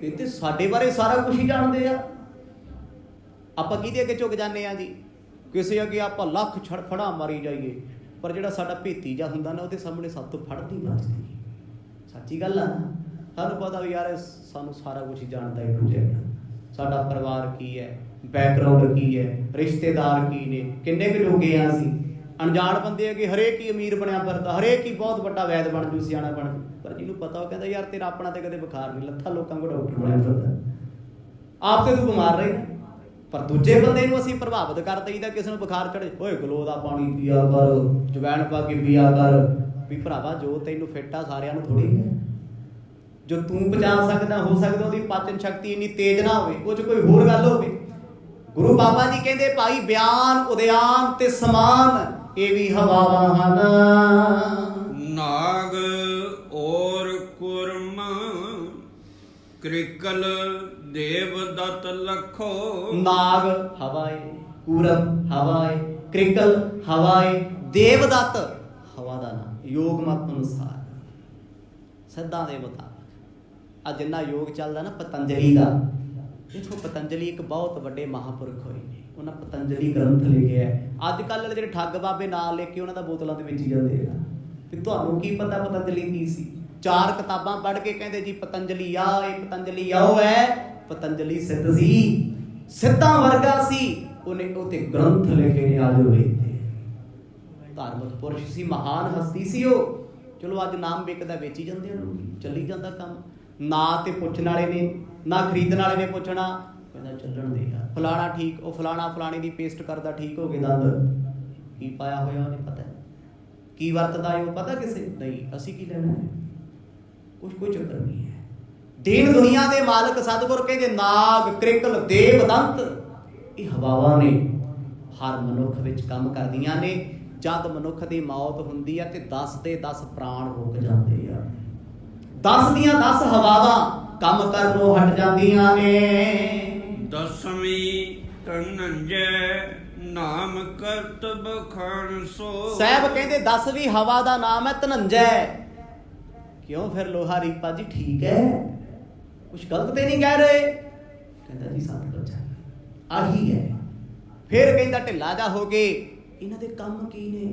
Speaker 1: ਇਹ ਤੇ ਸਾਡੇ ਬਾਰੇ ਸਾਰਾ ਕੁਝ ਹੀ ਜਾਣਦੇ ਆ। ਆਪਾਂ ਕਿਹਦੇ ਅੱਗੇ ਝੁਕ ਜਾਂਦੇ ਆ ਜੀ? ਕਿਸੇ ਅੱਗੇ ਆਪਾਂ ਲੱਖ ਫੜਾ ਮਾਰੀ ਜਾਈਏ, ਪਰ ਜਿਹੜਾ ਸਾਡਾ ਭੇਤੀ ਜਾ ਹੁੰਦਾ ਨਾ, ਉਹਦੇ ਸਾਹਮਣੇ ਸਭ ਤੋਂ ਫੜਦੀ ਵੱਜਦੀ। ਸੱਚੀ ਗੱਲ ਆ ਨਾ। ਸਾਨੂੰ ਪਤਾ ਵੀ ਯਾਰ ਸਾਨੂੰ ਸਾਰਾ ਕੁਝ ਹੀ ਜਾਣਦਾ ਹੈ, ਸਾਡਾ ਪਰਿਵਾਰ ਕੀ ਹੈ, ਬੈਕਗਰਾਉਂਡ ਕੀ ਹੈ, ਰਿਸ਼ਤੇਦਾਰ ਕੀ ਨੇ, ਕਿੰਨੇ ਕੁ ਜੋਗੇ ਆ ਅਸੀਂ। ਅਣਜਾਣ ਬੰਦੇ ਅੱਗੇ ਹਰੇਕ ਹੀ ਅਮੀਰ ਬਣਿਆ ਫਿਰਦਾ, ਹਰੇਕ ਹੀ ਬਹੁਤ ਵੱਡਾ ਵੈਦ ਬਣ ਜੂ, ਸਿਆਣਾ ਬਣ ਜੂ, ਪਰ ਜਿਹਨੂੰ ਪਤਾ ਉਹ ਕਹਿੰਦਾ ਯਾਰ ਤੇਰਾ ਆਪਣਾ ਤੇ ਕਦੇ ਬੁਖਾਰ ਨਹੀਂ ਲੱਥਾ, ਲੋਕਾਂ ਕੋਲ ਡਾਕਟਰ ਬਣਿਆ ਫਿਰਦਾ, ਆਪ ਤੇ ਤੂੰ ਬਿਮਾਰ ਰਹੇ। ਪਰ ਦੂਜੇ ਬੰਦੇ ਨੂੰ ਅਸੀਂ ਪ੍ਰਭਾਵਿਤ ਕਰ ਦਈਦਾ, ਕਿਸੇ ਨੂੰ ਬੁਖਾਰ ਚੜੇ, ਓਏ ਗਲੋ ਦਾ ਪਾਣੀ ਪੀਆ ਕਰ, ਜਵੈਣ ਪਾ ਕੇ ਪੀਆ ਕਰ। ਵੀ ਭਰਾਵਾ ਜੋ ਤੈਨੂੰ ਫਿੱਟ ਆ ਸਾਰਿਆਂ ਨੂੰ ਥੋੜੀ ਹੈ। ਜੋ ਤੂੰ ਪਚਾ ਸਕਦਾ, ਹੋ ਸਕਦਾ ਉਹਦੀ ਪਾਚਨ ਸ਼ਕਤੀ ਇੰਨੀ ਤੇਜ਼ ਨਾ ਹੋਵੇ, ਉਹ 'ਚ ਕੋਈ ਹੋਰ ਗੱਲ ਹੋਵੇ। ਗੁਰੂ ਬਾਬਾ ਜੀ ਕਹਿੰਦੇ ਭਾਈ ਬਿਆਨ, ਉਦਿਆਨ ਤੇ ਸਮਾਨ ਇਹ ਵੀ ਹਵਾਵਾਂ ਹਨ।
Speaker 2: ਨਾਗ ਔਰ ਕੁਰ ਕ੍ਰਿਕਲ ਦੇਵ ਦਤ ਲਖੋ।
Speaker 1: ਨਾਗ ਹਵਾ ਏ, ਕੂਰਮ ਹਵਾ ਏ, ਕ੍ਰਿਕਲ ਹਵਾ ਏ, ਦੇਵਦੱਤ ਹਵਾ ਦਾ ਨਾਮ। ਯੋਗ ਮਤ ਅਨੁਸਾਰ ਸਿੱਧਾਂ ਦੇ ਮੁਤਾਬਕ ਆ ਜਿੰਨਾ ਯੋਗ ਚੱਲਦਾ ਨਾ ਪਤੰਜਲੀ ਦਾ, ਦੇਖੋ ਪਤੰਜਲੀ ਇੱਕ ਬਹੁਤ ਵੱਡੇ ਮਹਾਂਪੁਰਖ ਹੋਏ ਨੇ, ਉਹਨਾਂ ਪਤੰਜਲੀ ਗ੍ਰੰਥ ਲਿਖਿਆ। ਅੱਜ ਕੱਲ੍ਹ ਜਿਹੜੇ ਠੱਗ ਬਾਬੇ ਨਾਲ ਲੈ ਕੇ ਉਹਨਾਂ ਦਾ ਬੋਤਲਾਂ ਦੇ ਵਿੱਚ ਹੀ ਜਾਂਦੇ ਆ, ਤੇ ਤੁਹਾਨੂੰ ਕੀ ਪਤਾ ਪਤੰਜਲੀ ਕੀ ਸੀ? 4 ਕਿਤਾਬਾਂ ਪੜ੍ਹ ਕੇ ਕਹਿੰਦੇ ਜੀ ਪਤੰਜਲੀ ਆ, ਇਹ ਪਤੰਜਲੀ ਆਓ ਹੈ। ਪਤੰਜਲੀ ਸਿੱਧ ਸੀ, ਸਿੱਧਾਂ ਵਰਗਾ ਸੀ, ਉਹਨੇ ਉਹਤੇ ਗ੍ਰੰਥ ਲਿਖੇ ਨੇ। ਅੱਜ ਹੋਏ ਧਾਰਮਿਕ ਪੁਰਸ਼ ਸੀ, ਮਹਾਨ ਹਸਤੀ ਸੀ ਉਹ। ਚਲੋ ਅੱਜ ਨਾਮ ਵਿਕਦਾ, ਵੇਚੀ ਜਾਂਦੇ ਆ ਲੋਕ, ਚੱਲੀ ਜਾਂਦਾ ਕੰਮ। ਨਾ ਤੇ ਪੁੱਛਣ ਵਾਲੇ ਨੇ, ਨਾ ਖਰੀਦਣ ਵਾਲੇ ਨੇ ਪੁੱਛਣਾ, ਕਹਿੰਦਾ ਚੱਲਣ ਦੇ ਯਾਰ, ਫਲਾਣਾ ਠੀਕ, ਉਹ ਫਲਾਣਾ ਫਲਾਣੇ ਦੀ ਪੇਸਟ ਕਰਦਾ, ਠੀਕ ਹੋ ਗਏ ਦੰਦ। ਕੀ ਪਾਇਆ ਹੋਇਆ ਉਹਨੇ ਪਤਾ, ਕੀ ਵਰਤਦਾ ਉਹ ਪਤਾ ਕਿਸੇ ਨਹੀਂ, ਅਸੀਂ ਕੀ ਲੈਣਾ ਹੈ? ਕੋਈ ਚੱਕਰ ਨਹੀਂ ਹੈ। ਦੀਨ ਦੁਨੀਆ ਦੇ ਮਾਲਕ ਸਤਿਗੁਰ ਕਹਿੰਦੇ ਨਾਗ, ਕ੍ਰਿਕਲ, ਦੇਵ, ਦੰਤ ਇਹ ਹਵਾਵਾਂ ਨੇ, ਹਰ ਮਨੁੱਖ ਵਿੱਚ ਕੰਮ ਕਰਦੀਆਂ ਨੇ। ਜਦ ਮਨੁੱਖ ਦੀ ਮੌਤ ਹੁੰਦੀ ਹੈ ਤੇ 10 ਦੇ 10 ਪ੍ਰਾਣ ਰੁਕ ਜਾਂਦੇ ਆ। 10 ਦੀਆਂ 10 ਹਵਾਵਾਂ ਕੰਮ ਕਰਨੋਂ ਹਟ ਜਾਂਦੀਆਂ ਨੇ।
Speaker 2: ਦਸਵੀਂ ਧਨੰਜੈ ਨਾਮ ਕਰਤ ਬਖਾਨ ਸੋ।
Speaker 1: ਸਾਹਿਬ ਕਹਿੰਦੇ 10ਵੀਂ ਹਵਾ ਦਾ ਨਾਮ ਹੈ ਧਨੰਜੈ। ਕਿਉਂ ਫਿਰ ਲੋਹਾ ਰੀਪਾ ਜੀ ਠੀਕ ਹੈ, ਕੁਛ ਗਲਤ ਤੇ ਨਹੀਂ ਕਹਿ ਰਹੇ? ਕਹਿੰਦਾ ਜੀ ਸਤਿਗੁਰ ਆਹੀ ਹੈ। ਫਿਰ ਕਹਿੰਦਾ ਢਿੱਲਾ ਜਾ ਹੋ ਕੇ, ਇਹਨਾਂ ਦੇ ਕੰਮ ਕੀ ਨੇ?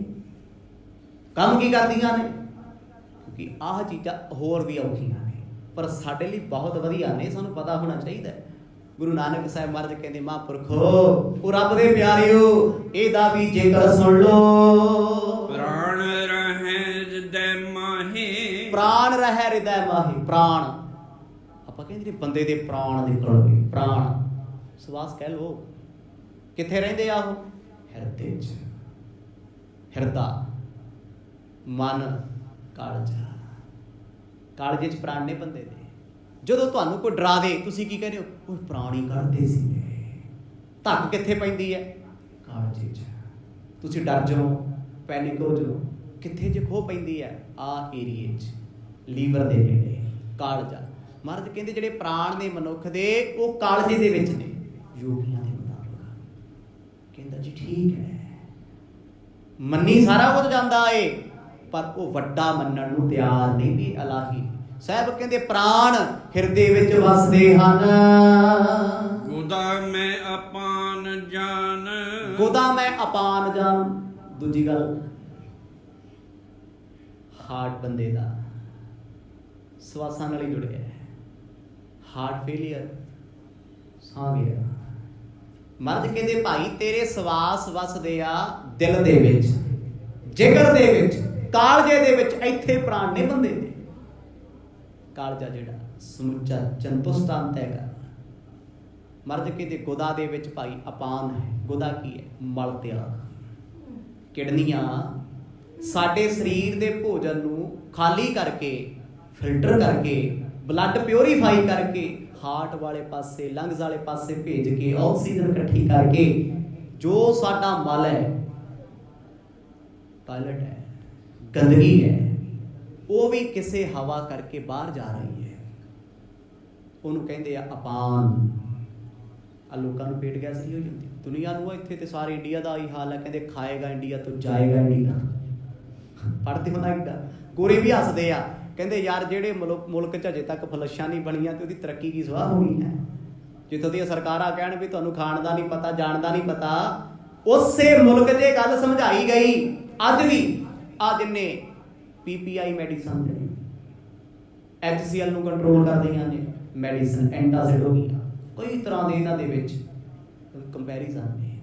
Speaker 1: ਕੰਮ ਕੀ ਕਰਦੀਆਂ ਨੇ? ਕਿਉਂਕਿ ਆਹ ਚੀਜ਼ਾਂ ਹੋਰ ਵੀ ਔਖੀਆਂ ਨੇ, ਪਰ ਸਾਡੇ ਲਈ ਬਹੁਤ ਵਧੀਆ ਨੇ, ਸਾਨੂੰ ਪਤਾ ਹੋਣਾ ਚਾਹੀਦਾ। ਗੁਰੂ ਨਾਨਕ ਸਾਹਿਬ ਮਹਾਰਾਜ ਕਹਿੰਦੇ ਮਹਾਂਪੁਰਖੋ, ਉਹ ਰੱਬ ਦੇ ਪਿਆਰਿਓ, ਇਹਦਾ ਵੀ ਜ਼ਿਕਰ ਸੁਣ ਲੋ।
Speaker 2: ਪ੍ਰਾਣ ਰਹੇ ਹਿਰਦੈ ਮਾਹੀ।
Speaker 1: ਪ੍ਰਾਣ ਰਹੇ ਹਿਰਦੈ ਮਾਹੀ। ਪ੍ਰਾਣ ਆਪਾਂ ਕਹਿੰਦੇ ਬੰਦੇ ਦੇ ਪ੍ਰਾਣ ਨਿਕਲ ਗਏ, ਪ੍ਰਾਣ ਸਵਾਸ ਕਹਿ ਲੋ। ਕਿੱਥੇ ਰਹਿੰਦੇ ਆ ਉਹ? ਹਿਰਦੇ 'ਚ। ਹਿਰਦਾ, ਮਨ, ਕਾਲਜਾ। ਕਾਲਜੇ 'ਚ ਪ੍ਰਾਣ ਨੇ ਬੰਦੇ ਦੇ। ਜਦੋਂ ਤੁਹਾਨੂੰ ਕੋਈ ਡਰਾ ਦੇ, ਤੁਸੀਂ ਕੀ ਕਹਿੰਦੇ ਹੋ? ਉਹ ਪ੍ਰਾਣ ਹੀ ਕੱਢਦੇ ਸੀ। ਧੱਕ ਕਿੱਥੇ ਪੈਂਦੀ ਹੈ? ਕਾਲਜੇ 'ਚ। ਤੁਸੀਂ ਡਰ ਜਾਓ, ਪੈਨਿਕ ਹੋ ਜਾਓ, ਕਿੱਥੇ ਜੇ ਖੋ ਪੈਂਦੀ ਹੈ? ਆਹ ਏਰੀਏ 'ਚ, ਲੀਵਰ ਦੇ ਨੇੜੇ, ਕਾਲਜਾ। ਮਹਾਰਾਜ ਕਹਿੰਦੇ ਜਿਹੜੇ ਪ੍ਰਾਣ ਨੇ ਮਨੁੱਖ ਦੇ, ਉਹ ਕਾਲਜੇ ਦੇ ਵਿੱਚ ਨੇ। ਯੋਗੀਆਂ ਦੇ ਮੁਤਾਬਕ ਕਹਿੰਦਾ ਜੀ ਠੀਕ ਹੈ, ਮੰਨੀ ਸਾਰਾ ਕੁਝ ਜਾਂਦਾ ਏ, ਪਰ ਉਹ ਵੱਡਾ ਮੰਨਣ ਨੂੰ ਤਿਆਰ ਨਹੀਂ ਵੀ ਇਲਾਹੀ। ਸਾਹਿਬ ਕਹਿੰਦੇ ਪ੍ਰਾਣ ਹਿਰਦੇ ਵਿੱਚ ਵਸਦੇ ਹਨ।
Speaker 2: ਗੁਦਾ ਮੈਂ ਅਪਾਨ ਜਾਨ।
Speaker 1: ਗੁਦਾ ਮੈਂ ਅਪਾਨ ਜਾਨ। ਦੂਜੀ ਗੱਲ, ਹਾਰਟ ਬੰਦੇ ਦਾ ਸਵਾਸਾਂ ਨਾਲ ਹੀ ਜੁੜਿਆ ਹੈ। ਹਾਰਟ ਫੇਲੀਅਰ, ਸਾਹ ਗਿਆ। ਮਰਦ ਕਹਿੰਦੇ ਭਾਈ ਤੇਰੇ ਸਵਾਸ ਵਸਦੇ ਆ ਦਿਲ ਦੇ ਵਿੱਚ, ਜਿਗਰ ਦੇ ਵਿੱਚ, ਕਾਲਜੇ ਦੇ ਵਿੱਚ। ਇੱਥੇ ਪ੍ਰਾਣ ਨੇ ਬੰਦੇ ਦੇ। ਕਾਲਜਾ ਜਿਹੜਾ ਸਮੁੱਚਾ ਚੰਤੁਸਤਾਨ ਤੈਅ ਕਰ। ਮਰਦ ਕਹਿੰਦੇ ਗੁਦਾ ਦੇ ਵਿੱਚ ਭਾਈ ਅਪਾਨ ਹੈ। ਗੁਦਾ ਕੀ ਹੈ? ਮਲ ਤਿਆਗ। ਕਿਡਨੀਆਂ ਸਾਡੇ ਸਰੀਰ ਦੇ ਭੋਜਨ ਨੂੰ ਖਾਲੀ ਕਰਕੇ, ਫਿਲਟਰ ਕਰਕੇ, ਬਲੱਡ ਪਿਉਰੀਫਾਈ ਕਰਕੇ ਹਾਰਟ ਵਾਲੇ ਪਾਸੇ, ਲੰਗਸ ਵਾਲੇ ਪਾਸੇ ਭੇਜ ਕੇ, ਆਕਸੀਜਨ ਇਕੱਠੀ ਕਰਕੇ, ਜੋ ਸਾਡਾ ਮਲ ਹੈ, ਟਾਇਲਟ ਹੈ, ਗੰਦਗੀ ਹੈ, ਉਹ ਵੀ ਕਿਸੇ ਹਵਾ ਕਰਕੇ ਬਾਹਰ ਜਾ ਰਹੀ ਹੈ। ਉਹਨੂੰ ਕਹਿੰਦੇ ਆ ਅਪਾਨ। ਆ ਲੋਕਾਂ ਨੂੰ ਪੇਟ ਗੈਸ ਨਹੀਂ ਹੋ ਜਾਂਦੀ ਦੁਨੀਆ ਨੂੰ। ਇੱਥੇ ਤੇ ਸਾਰੇ ਇੰਡੀਆ ਦਾ ਆਹੀ ਹਾਲ ਹੈ। ਕਹਿੰਦੇ ਖਾਏਗਾ ਇੰਡੀਆ ਤੋਂ ਜਾਏਗਾ ਇੰਡੀਆ। ਪੜ੍ਹਦੇ ਹੋਣਾ ਇੱਦਾਂ। ਗੋਰੇ ਵੀ ਹੱਸਦੇ ਆ, ਕਹਿੰਦੇ ਯਾਰ ਜਿਹੜੇ ਮੁਲਕ 'ਚ ਅਜੇ ਤੱਕ ਫਲੱਸ਼ਾਂ ਨਹੀਂ ਬਣੀਆਂ ਤੇ ਉਹਦੀ ਤਰੱਕੀ ਕੀ ਸਵਾਹ ਹੋਣੀ ਹੈ। ਜਿੱਥੋਂ ਦੀਆਂ ਸਰਕਾਰਾਂ ਕਹਿਣ ਵੀ ਤੁਹਾਨੂੰ ਖਾਣ ਦਾ ਨਹੀਂ ਪਤਾ, ਜਾਣ ਦਾ ਨਹੀਂ ਪਤਾ, ਉਸੇ ਮੁਲਕ 'ਚ ਇਹ ਗੱਲ ਸਮਝਾਈ ਗਈ। ਅੱਜ ਵੀ ਆ ਜਿੰਨੇ PPI ਮੈਡੀਸਨ ਨੇ, HCL ਨੂੰ ਕੰਟਰੋਲ ਕਰਦੀਆਂ ਨੇ ਮੈਡੀਸਨ, ਐਂਟਾਸਿਡ ਹੋ ਗਈਆਂ, ਕਈ ਤਰ੍ਹਾਂ ਦੇ ਇਹਨਾਂ ਦੇ ਵਿੱਚ ਕੰਪੈਰੀਜ਼ਨ ਨੇ।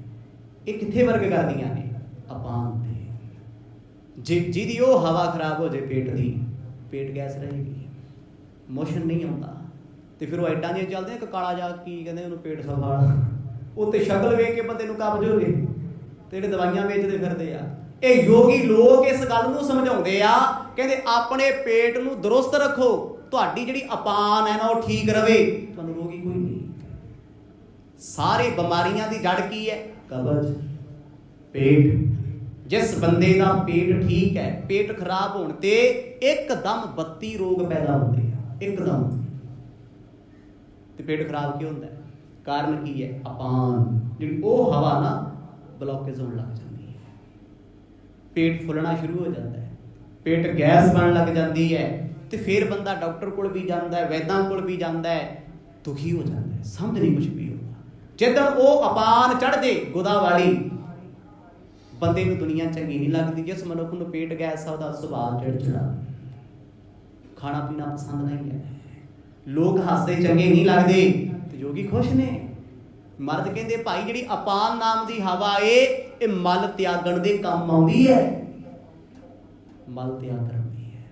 Speaker 1: ਇਹ ਕਿੱਥੇ ਵਰਗ ਕਰਦੀਆਂ ਨੇ? ਅਪਾਨ ਤੇ। ਜਿਹਦੀ ਉਹ ਹਵਾ ਖਰਾਬ ਹੋ ਜਾਏ ਪੇਟ ਦੀ, ਪੇਟ ਗੈਸ ਰਹੇਗੀ, ਮੋਸ਼ਨ ਨਹੀਂ ਆਉਂਦਾ, ਤੇ ਫਿਰ ਉਹ ਐਡਾਂ ਦੀਆਂ ਚੱਲਦੇ ਇੱਕ ਕਾਲਾ ਜਾ ਕੀ ਕਹਿੰਦੇ ਉਹਨੂੰ, ਪੇਟ ਸੰਭਾਲ। ਉਹ ਤੇ ਸ਼ਕਲ ਵੇਖ ਕੇ ਬੰਦੇ ਨੂੰ ਕਬਜ਼ ਹੋ ਗਏ, ਤੇ ਜਿਹੜੇ ਦਵਾਈਆਂ ਵੇਚਦੇ ਫਿਰਦੇ ਆ। ਇਹ ਯੋਗੀ ਲੋਕ ਇਸ ਗੱਲ ਨੂੰ ਸਮਝਾਉਂਦੇ ਆ, ਕਹਿੰਦੇ ਆਪਣੇ ਪੇਟ ਨੂੰ ਦਰੁਸਤ ਰੱਖੋ, ਤੁਹਾਡੀ ਜਿਹੜੀ ਅਪਾਨ ਹੈ ਨਾ ਉਹ ਠੀਕ ਰਵੇ, ਤੁਹਾਨੂੰ ਰੋਗ ਹੀ ਕੋਈ ਨਹੀਂ। ਸਾਰੇ ਬਿਮਾਰੀਆਂ ਦੀ ਜੜ ਕੀ ਹੈ? ਕਬਜ਼, ਪੇਟ। ਜਿਸ ਬੰਦੇ ਦਾ ਪੇਟ ਠੀਕ ਹੈ, ਪੇਟ ਖਰਾਬ ਹੋਣ ਤੇ ਇੱਕਦਮ 32 ਰੋਗ ਪੈਦਾ ਹੁੰਦੇ ਆ। ਇੱਕਦਮ ਤੇ ਪੇਟ ਖਰਾਬ ਕਿਉਂ ਹੁੰਦਾ ਹੈ? ਕਾਰਨ ਕੀ ਹੈ? ਅਪਾਨ, ਜਿਹੜੀ ਉਹ ਹਵਾ ਨਾ ਬਲੌਕੇਜ ਹੋਣ ਲੱਗ ਜਾਂਦੀ ਹੈ, ਪੇਟ ਫੁੱਲਣਾ ਸ਼ੁਰੂ ਹੋ ਜਾਂਦਾ ਹੈ, ਪੇਟ ਗੈਸ ਬਣਨ ਲੱਗ ਜਾਂਦੀ ਹੈ, ਤੇ ਫਿਰ ਬੰਦਾ ਡਾਕਟਰ ਕੋਲ ਵੀ ਜਾਂਦਾ ਹੈ, ਵੈਦਾਂ ਕੋਲ ਵੀ ਜਾਂਦਾ ਹੈ, ਦੁਖੀ ਹੋ ਜਾਂਦਾ ਹੈ, ਸਮਝ ਨਹੀਂ ਕੁਝ ਵੀ ਹੁੰਦਾ। ਜਦੋਂ ਉਹ ਅਪਾਨ ਚੜ੍ਹ ਜੇ ਗੁਦਾ ਵਾਲੀ, ਬੰਦੇ ਨੂੰ ਦੁਨੀਆ ਚੰਗੀ ਨਹੀਂ ਲੱਗਦੀ। ਜਿਸ ਮਨੁੱਖ ਨੂੰ ਪੇਟ ਗੈਸ ਆ ਉਹਦਾ ਸੁਭਾਅ ਚਿੜਚਿੜਾ, ਖਾਣਾ ਪੀਣਾ ਪਸੰਦ ਨਹੀਂ ਹੈ, ਲੋਕ ਹੱਸਦੇ ਚੰਗੇ ਨਹੀਂ ਲੱਗਦੇ, ਤੇ ਯੋਗੀ ਖੁਸ਼ ਨੇ। ਮਰਦ ਕਹਿੰਦੇ ਭਾਈ ਜਿਹੜੀ ਅਪਾਨ ਨਾਮ ਦੀ ਹਵਾ ਏ ਇਹ ਮਲ ਤਿਆਗਣ ਦੇ ਕੰਮ ਆਉਂਦੀ ਹੈ, ਮਲ ਤਿਆਗ ਕਰਦੀ ਹੈ।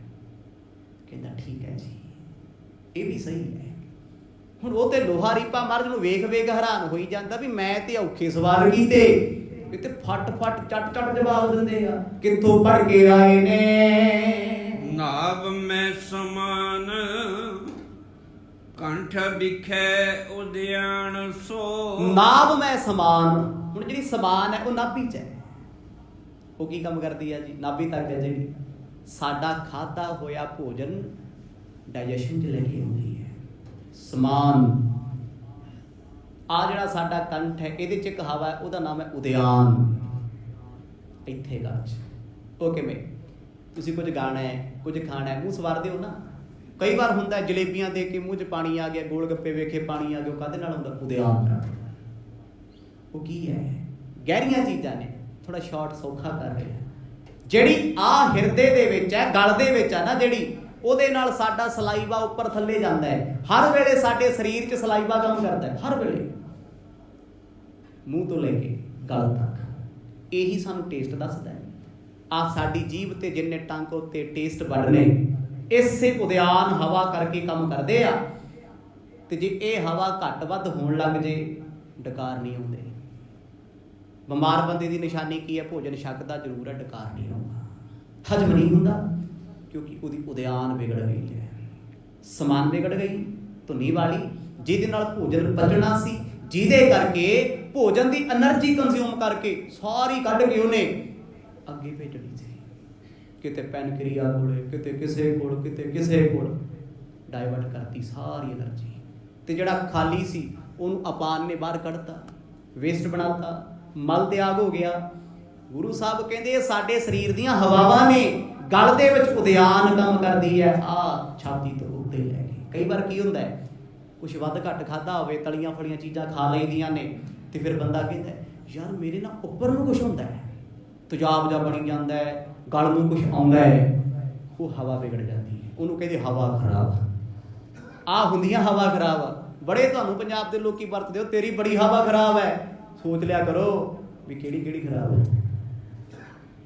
Speaker 1: ਕਹਿੰਦਾ ਠੀਕ ਹੈ ਜੀ, ਇਹ ਵੀ ਸਹੀ ਹੈ। ਹੁਣ ਉਹ ਤੇ ਲੋਹਾ ਰੀਪਾ ਮਹਾਰਾਜ ਨੂੰ ਵੇਖ ਵੇਖ ਹੈਰਾਨ ਹੋਈ ਜਾਂਦਾ ਵੀ ਮੈਂ ਤੇ ਔਖੇ ਸਵਾਲ ਕੀਤੇ, ਇਹ ਤੇ ਫਟ ਫਟ ਚੱਟ ਚੱਟ ਜਵਾਬ ਦਿੰਦੇ ਆ, ਕਿੱਥੋਂ ਪੜ ਕੇ ਆਏ ਨੇ।
Speaker 2: ਨਾਭ ਮੈਂ ਸਮਾਨ ਕੰਠ ਵਿਖੇ ਉਦਿਆਣ ਸੋ।
Speaker 1: ਨਾਭ ਮੈਂ ਸਮਾਨ, ਹੁਣ ਜਿਹੜੀ ਸਮਾਨ ਹੈ ਉਹ ਨਾਭੀ ਚ ਹੈ। ਉਹ ਕੀ ਕੰਮ ਕਰਦੀ ਹੈ ਜੀ? ਨਾਭੀ ਤੱਕ ਹੈ ਜਿਹੜੀ ਸਾਡਾ ਖਾਧਾ ਹੋਇਆ ਭੋਜਨ ਡਾਈਜੈਸ਼ਨ ਚ ਲੈ ਕੇ ਆਉਂਦੀ ਹੈ। ਸਮਾਨ ਆ ਜਿਹੜਾ ਸਾਡਾ ਕੰਠ ਹੈ ਇਹਦੇ ਚ ਇੱਕ ਹਵਾ ਹੈ, ਉਹਦਾ ਨਾਮ ਹੈ ਉਦਿਆਨ। ਇੱਥੇ ਗੱਜ ਉਹ ਕਿਵੇਂ? ਤੁਸੀਂ ਕੁਝ ਗਾਣਾ ਹੈ, ਕੁਝ ਖਾਣਾ ਹੈ, ਮੂੰਹ ਸਵਾਰਦੇ ਹੋ ਨਾ। ਕਈ ਵਾਰ ਹੁੰਦਾ ਜਲੇਬੀਆਂ ਦੇ ਕੇ ਮੂੰਹ 'ਚ ਪਾਣੀ ਆ ਗਿਆ, ਗੋਲ ਗੱਪੇ ਵੇਖੇ ਪਾਣੀ ਆ ਗਿਆ, ਉਹ ਕਾਹਦੇ ਨਾਲ ਹੁੰਦਾ? ਉਦਿਆਨ। ਉਹ ਕੀ ਹੈ? ਗਹਿਰੀਆਂ ਚੀਜ਼ਾਂ ਨੇ, ਥੋੜਾ ਸ਼ਾਰਟ ਸੌਖਾ ਕਰ ਰਿਹਾ। ਜਿਹੜੀ ਆ ਹਿਰਦੇ ਦੇ ਵਿੱਚ ਹੈ, ਗਲ ਦੇ ਵਿੱਚ ਹੈ ਨਾ ਜਿਹੜੀ, ਉਹਦੇ ਨਾਲ ਸਾਡਾ ਸਲਾਈਵਾ ਉੱਪਰ ਥੱਲੇ ਜਾਂਦਾ ਹੈ। ਹਰ ਵੇਲੇ ਸਾਡੇ ਸਰੀਰ 'ਚ ਸਲਾਈਵਾ ਕੰਮ ਕਰਦਾ ਹੈ, ਹਰ ਵੇਲੇ, ਮੂੰਹ ਤੋਂ ਲੈ ਕੇ ਗਲ ਤੱਕ। ਇਹੀ ਸਾਨੂੰ ਟੇਸਟ ਦੱਸਦਾ ਹੈ। ਆ ਸਾਡੀ ਜੀਭ ਤੇ ਜਿੰਨੇ ਟੰਕ ਉੱਤੇ ਟੇਸਟ ਵੱਢਨੇ, ਇਸੇ ਉਦਿਆਨ ਹਵਾ ਕਰਕੇ ਕੰਮ ਕਰਦੇ ਆ। ਤੇ ਜੇ ਇਹ ਹਵਾ ਘੱਟ ਵੱਧ ਹੋਣ ਲੱਗ ਜੇ, ਡਕਾਰ ਨਹੀਂ ਆਉਂਦੇ। ਬਿਮਾਰ ਬੰਦੇ ਦੀ ਨਿਸ਼ਾਨੀ ਕੀ ਹੈ? ਭੋਜਨ ਛਕਦਾ ਜ਼ਰੂਰ ਹੈ, ਡਕਾਰ ਨਹੀਂ ਆਉਂਦਾ, ਹਜਮ ਨਹੀਂ ਹੁੰਦਾ, ਕਿਉਂਕਿ ਉਹਦੀ ਉਦਿਆਨ ਵਿਗੜ ਗਈ ਹੈ। ਸਮਾਨ ਵਿਗੜ ਗਈ ਧੁਨੀ ਵਾਲੀ, ਜਿਹਦੇ ਨਾਲ ਭੋਜਨ ਪਚਣਾ ਸੀ, ਜਿਹਦੇ ਕਰਕੇ ਭੋਜਨ ਦੀ એનર્ਜੀ ਕੰਜ਼ਿਊਮ ਕਰਕੇ ਸਾਰੀ ਕੱਢ ਕੇ ਉਹਨੇ ਅੱਗੇ ਭੇਜਣੀ ਸੀ। ਕਿਤੇ ਪੈਨਕ੍ਰੀਆ ਕੋਲੇ, ਕਿਤੇ ਕਿਸੇ ਕੋਲ, ਕਿਤੇ ਕਿਸੇ ਕੋਲ, ਡਾਇਵਰਟ ਕਰਤੀ ਸਾਰੀ એનર્ਜੀ। ਤੇ ਜਿਹੜਾ ਖਾਲੀ ਸੀ ਉਹਨੂੰ ਅਪਾਨ ਨੇ ਬਾਹਰ ਕੱਢਤਾ, ਵੇਸਟ ਬਣਾਤਾ, ਮਲ ਤਿਆਗ ਹੋ ਗਿਆ। ਗੁਰੂ ਸਾਹਿਬ ਕਹਿੰਦੇ ਸਾਡੇ ਸਰੀਰ ਦੀਆਂ ਹਵਾਵਾਂ ਨੇ, ਗਲ ਦੇ ਵਿੱਚ ਉਦਿਆਨ ਕੰਮ ਕਰਦੀ ਹੈ, ਆ ਛਾਤੀ ਤੋਂ ਉੱਤੇ ਲੈ ਕੇ। ਕਈ ਵਾਰ ਕੀ ਹੁੰਦਾ ਹੈ, ਕੁਛ ਵੱਧ ਘੱਟ ਖਾਧਾ ਹੋਵੇ, ਤਲੀਆਂ ਫਲੀਆਂ ਚੀਜ਼ਾਂ ਖਾ ਲਈਆਂ ਨੇ, ਤੇ ਫਿਰ ਬੰਦਾ ਕਹਿੰਦਾ ਯਾਰ ਮੇਰੇ ਨਾਲ ਉੱਪਰ ਨੂੰ ਕੁਛ ਹੁੰਦਾ ਹੈ, ਤੇਜ਼ਾਬ ਜਾ ਬਣੀ ਜਾਂਦਾ ਹੈ, ਗਲ ਨੂੰ ਕੁਛ ਆਉਂਦਾ ਹੈ, ਉਹ ਹਵਾ ਵਿਗੜ ਜਾਂਦੀ ਹੈ। ਉਹਨੂੰ ਕਹਿੰਦੇ ਹਵਾ ਖਰਾਬ। ਆ ਹੁੰਦੀਆਂ ਹਵਾ ਖਰਾਬ। ਬੜੇ ਤੁਹਾਨੂੰ ਪੰਜਾਬ ਦੇ ਲੋਕੀ ਵਰਤਦੇ ਹੋ, ਤੇਰੀ ਬੜੀ ਹਵਾ ਖਰਾਬ ਹੈ। ਸੋਚ ਲਿਆ ਕਰੋ ਵੀ ਕਿਹੜੀ ਕਿਹੜੀ ਖਰਾਬ ਹੈ,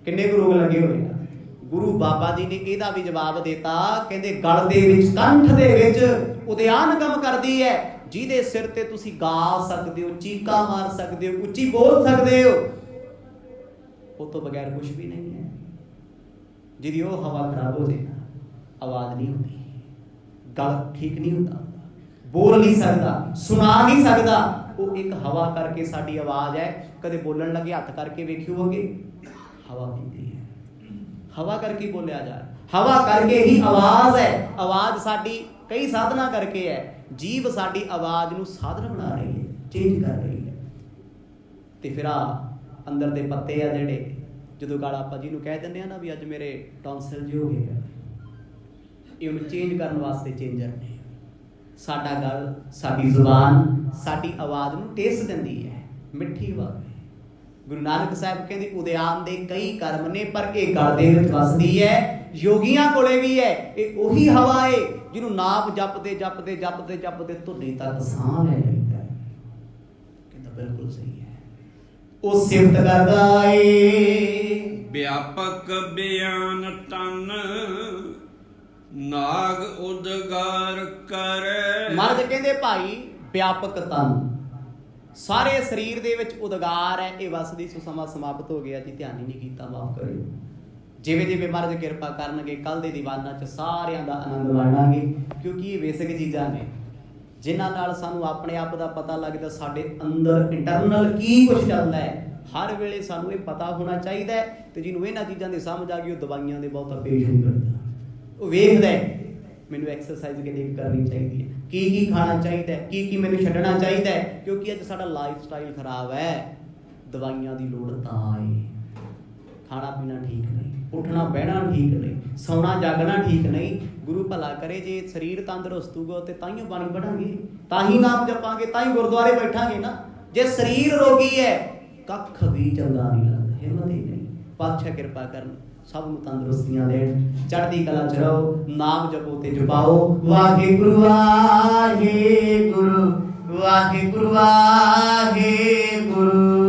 Speaker 1: ਕਿੰਨੇ ਕੁ ਰੋਗ ਲੱਗੇ ਹੋਏ ਆ। ਗੁਰੂ ਬਾਬਾ ਜੀ ਨੇ ਇਹਦਾ ਵੀ ਜਵਾਬ ਦਿੱਤਾ, ਕਹਿੰਦੇ ਗਲ ਦੇ ਵਿੱਚ, ਕੰਠ ਦੇ ਵਿੱਚ ਉਦਿਆਨ ਕੰਮ ਕਰਦੀ ਹੈ, ਜਿਹਦੇ ਸਿਰ ਤੇ ਤੁਸੀਂ ਗਾ ਸਕਦੇ ਹੋ, ਚੀਕਾਂ ਮਾਰ ਸਕਦੇ ਹੋ, ਉੱਚੀ ਬੋਲ ਸਕਦੇ ਹੋ, ਉਹ ਤੋਂ ਬਗੈਰ ਕੁਝ ਵੀ ਨਹੀਂ ਹੈ। ਜਿਹਦੀ ਉਹ ਹਵਾ ਖਰਾਬ ਹੋ ਜਾਏ, ਆਵਾਜ਼ ਨਹੀਂ ਹੁੰਦੀ, ਗਲ ਠੀਕ ਨਹੀਂ ਹੁੰਦਾ, ਬੋਲ ਨਹੀਂ ਸਕਦਾ, ਸੁਣਾ ਨਹੀਂ ਸਕਦਾ। ਉਹ ਇੱਕ ਹਵਾ ਕਰਕੇ ਸਾਡੀ ਆਵਾਜ਼ ਹੈ। ਕਦੇ ਬੋਲਣ ਲੱਗੇ ਹੱਥ ਕਰਕੇ ਵੇਖਿਓ ਅੱਗੇ, ਹਵਾ ਪੈਂਦੀ ਹੈ, ਹਵਾ ਕਰਕੇ ਬੋਲਿਆ ਜਾ ਰਿਹਾ, ਹਵਾ ਕਰਕੇ ਹੀ ਆਵਾਜ਼ ਹੈ। ਆਵਾਜ਼ ਸਾਡੀ ਕਈ ਸਾਧਨਾ ਕਰਕੇ ਹੈ। ਜੀਭ ਸਾਡੀ ਆਵਾਜ਼ ਨੂੰ ਸਾਧਨ ਬਣਾ ਰਹੀ ਹੈ, ਚੇਂਜ ਕਰ ਰਹੀ ਹੈ। ਤੇ ਫਿਰ ਆ ਅੰਦਰ ਦੇ ਪੱਤੇ ਆ ਜਿਹੜੇ, ਜਦੋਂ ਗਲ ਆਪਾਂ ਜਿਹਨੂੰ ਕਹਿ ਦਿੰਦੇ ਆ ਨਾ ਵੀ ਅੱਜ ਮੇਰੇ ਟੌਂਸਲ ਜਿਹੇ ਹੋ ਗਏ, ਇਹ ਉਹਨੂੰ ਚੇਂਜ ਕਰਨ ਵਾਸਤੇ ਚੇਂਜਰ ਨੇ। ਸਾਡਾ ਗਲ, ਸਾਡੀ ਜ਼ੁਬਾਨ ਸਾਡੀ ਆਵਾਜ਼ ਨੂੰ ਟੇਸਟ ਦਿੰਦੀ ਹੈ, ਮਿੱਠੀ ਆਵਾਜ਼। ਗੁਰੂ ਨਾਨਕ ਸਾਹਿਬ ਕਹਿੰਦੇ ਉਦਿਆਨ ਦੇ ਕਈ ਕਰਮ ਨੇ, ਪਰ ਇਹ ਗਲ ਦੇ ਵਿੱਚ ਵਸਦੀ ਹੈ। ਯੋਗੀਆਂ ਕੋਲੇ ਵੀ ਹੈ, ਇਹ ਉਹੀ ਹਵਾ ਹੈ ਜਿਹਨੂੰ ਨਾਮ ਜਪਦੇ ਜਪਦੇ ਜਪਦੇ ਜਪਦੇ ਧੁਨੀ ਤੱਕ ਸਾਹ ਲੈ ਲੈਂਦਾ ਹੈ। ਕਹਿੰਦਾ ਬਿਲਕੁਲ ਸਹੀ ਹੈ। ਉਹ ਸਿਫਤ ਕਰਦਾ ਏ
Speaker 2: ਵਿਆਪਕ ਬਿਆਨ ਤਨ ਨਾਗ ਉਦਗਾਰ ਕਰੇ।
Speaker 1: ਮਹਾਰਾਜ ਕਹਿੰਦੇ ਭਾਈ ਵਿਆਪਕ ਤਨ, ਸਾਰੇ ਸਰੀਰ ਦੇ ਵਿੱਚ ਉਦਗਾਰ ਹੈ। ਇਹ ਵਸਦੀ ਸੋ ਸਮਾਂ ਸਮਾਪਤ ਹੋ ਗਿਆ ਜੀ, ਧਿਆਨ ਹੀ ਨਹੀਂ ਕੀਤਾ, ਮਾਫ ਕਰਿਓ। ਜਿਵੇਂ ਜਿਵੇਂ ਮਹਾਰਾਜ ਕਿਰਪਾ ਕਰਨਗੇ, ਕੱਲ ਦੇ ਦੀਵਾਨਾਂ 'ਚ ਸਾਰਿਆਂ ਦਾ ਆਨੰਦ ਮਾਣਾਂਗੇ, ਕਿਉਂਕਿ ਇਹ ਬੇਸਿਕ ਚੀਜ਼ਾਂ ਨੇ ਜਿਨ੍ਹਾਂ ਨਾਲ ਸਾਨੂੰ ਆਪਣੇ ਆਪ ਦਾ ਪਤਾ ਲੱਗਦਾ, ਸਾਡੇ ਅੰਦਰ ਇੰਟਰਨਲ ਕੀ ਕੁਝ ਚੱਲਦਾ ਹੈ। ਹਰ ਵੇਲੇ ਸਾਨੂੰ ਇਹ ਪਤਾ ਹੋਣਾ ਚਾਹੀਦਾ ਹੈ। ਤੇ ਜਿਹਨੂੰ ਇਹਨਾਂ ਚੀਜ਼ਾਂ ਦੀ ਸਮਝ ਆ ਗਈ, ਉਹ ਦਵਾਈਆਂ ਦੇ ਬਹੁਤਾ ਪੇਸ਼ ਨਹੀਂ ਕਰਦਾ, ਉਹ ਵੇਖਦਾ ਮੈਨੂੰ ਐਕਸਰਸਾਈਜ਼ ਕਿੰਨੀ ਕੁ ਕਰਨੀ ਚਾਹੀਦੀ ਹੈ, ਕੀ ਖਾਣਾ ਚਾਹੀਦਾ ਹੈ, ਕੀ ਮੈਨੂੰ ਛੱਡਣਾ ਚਾਹੀਦਾ ਹੈ। ਕਿਉਂਕਿ ਅੱਜ ਸਾਡਾ ਲਾਈਫ ਸਟਾਈਲ ਖਰਾਬ ਹੈ, ਦਵਾਈਆਂ ਦੀ ਲੋੜ ਤਾਂ ਹੈ। ਖਾਣਾ ਪੀਣਾ ਠੀਕ ਨਹੀਂ, ਉੱਠਣਾ ਬਹਿਣਾ ਠੀਕ ਨਹੀਂ, ਸੌਣਾ ਜਾਗਣਾ ਠੀਕ ਨਹੀਂ। ਗੁਰੂ ਭਲਾ ਕਰੇ ਜੇ ਸਰੀਰ ਤੰਦਰੁਸਤ ਹੋਊਗਾ ਤੇ ਤਾਂ ਹੀ ਬਾਣੀ ਪੜਾਂਗੇ, ਤਾਂ ਹੀ ਨਾਮ ਜਪਾਂਗੇ, ਤਾਂ ਹੀ ਗੁਰਦੁਆਰੇ ਬੈਠਾਂਗੇ ਨਾ। ਜੇ ਸਰੀਰ ਰੋਗੀ ਹੈ ਕੱਖ ਵੀ ਚੰਗਾ ਨਹੀਂ ਲੱਗਦਾ, ਹਿੰਮਤ ਹੀ ਨਹੀਂ। ਪਾਤਸ਼ਾਹ ਕਿਰਪਾ ਕਰਨ, ਸਭ ਨੂੰ ਤੰਦਰੁਸਤੀਆਂ ਦੇਣ, ਚੜ੍ਹਦੀ ਕਲਾ ਚ ਰਹੋ, ਨਾਮ ਜਪੋ ਤੇ ਜਪਾਓ। ਵਾਹਿਗੁਰੂ ਵਾਹਿਗੁਰੂ ਵਾਹਿਗੁਰੂ ਵਾਹਿਗੁਰੂ।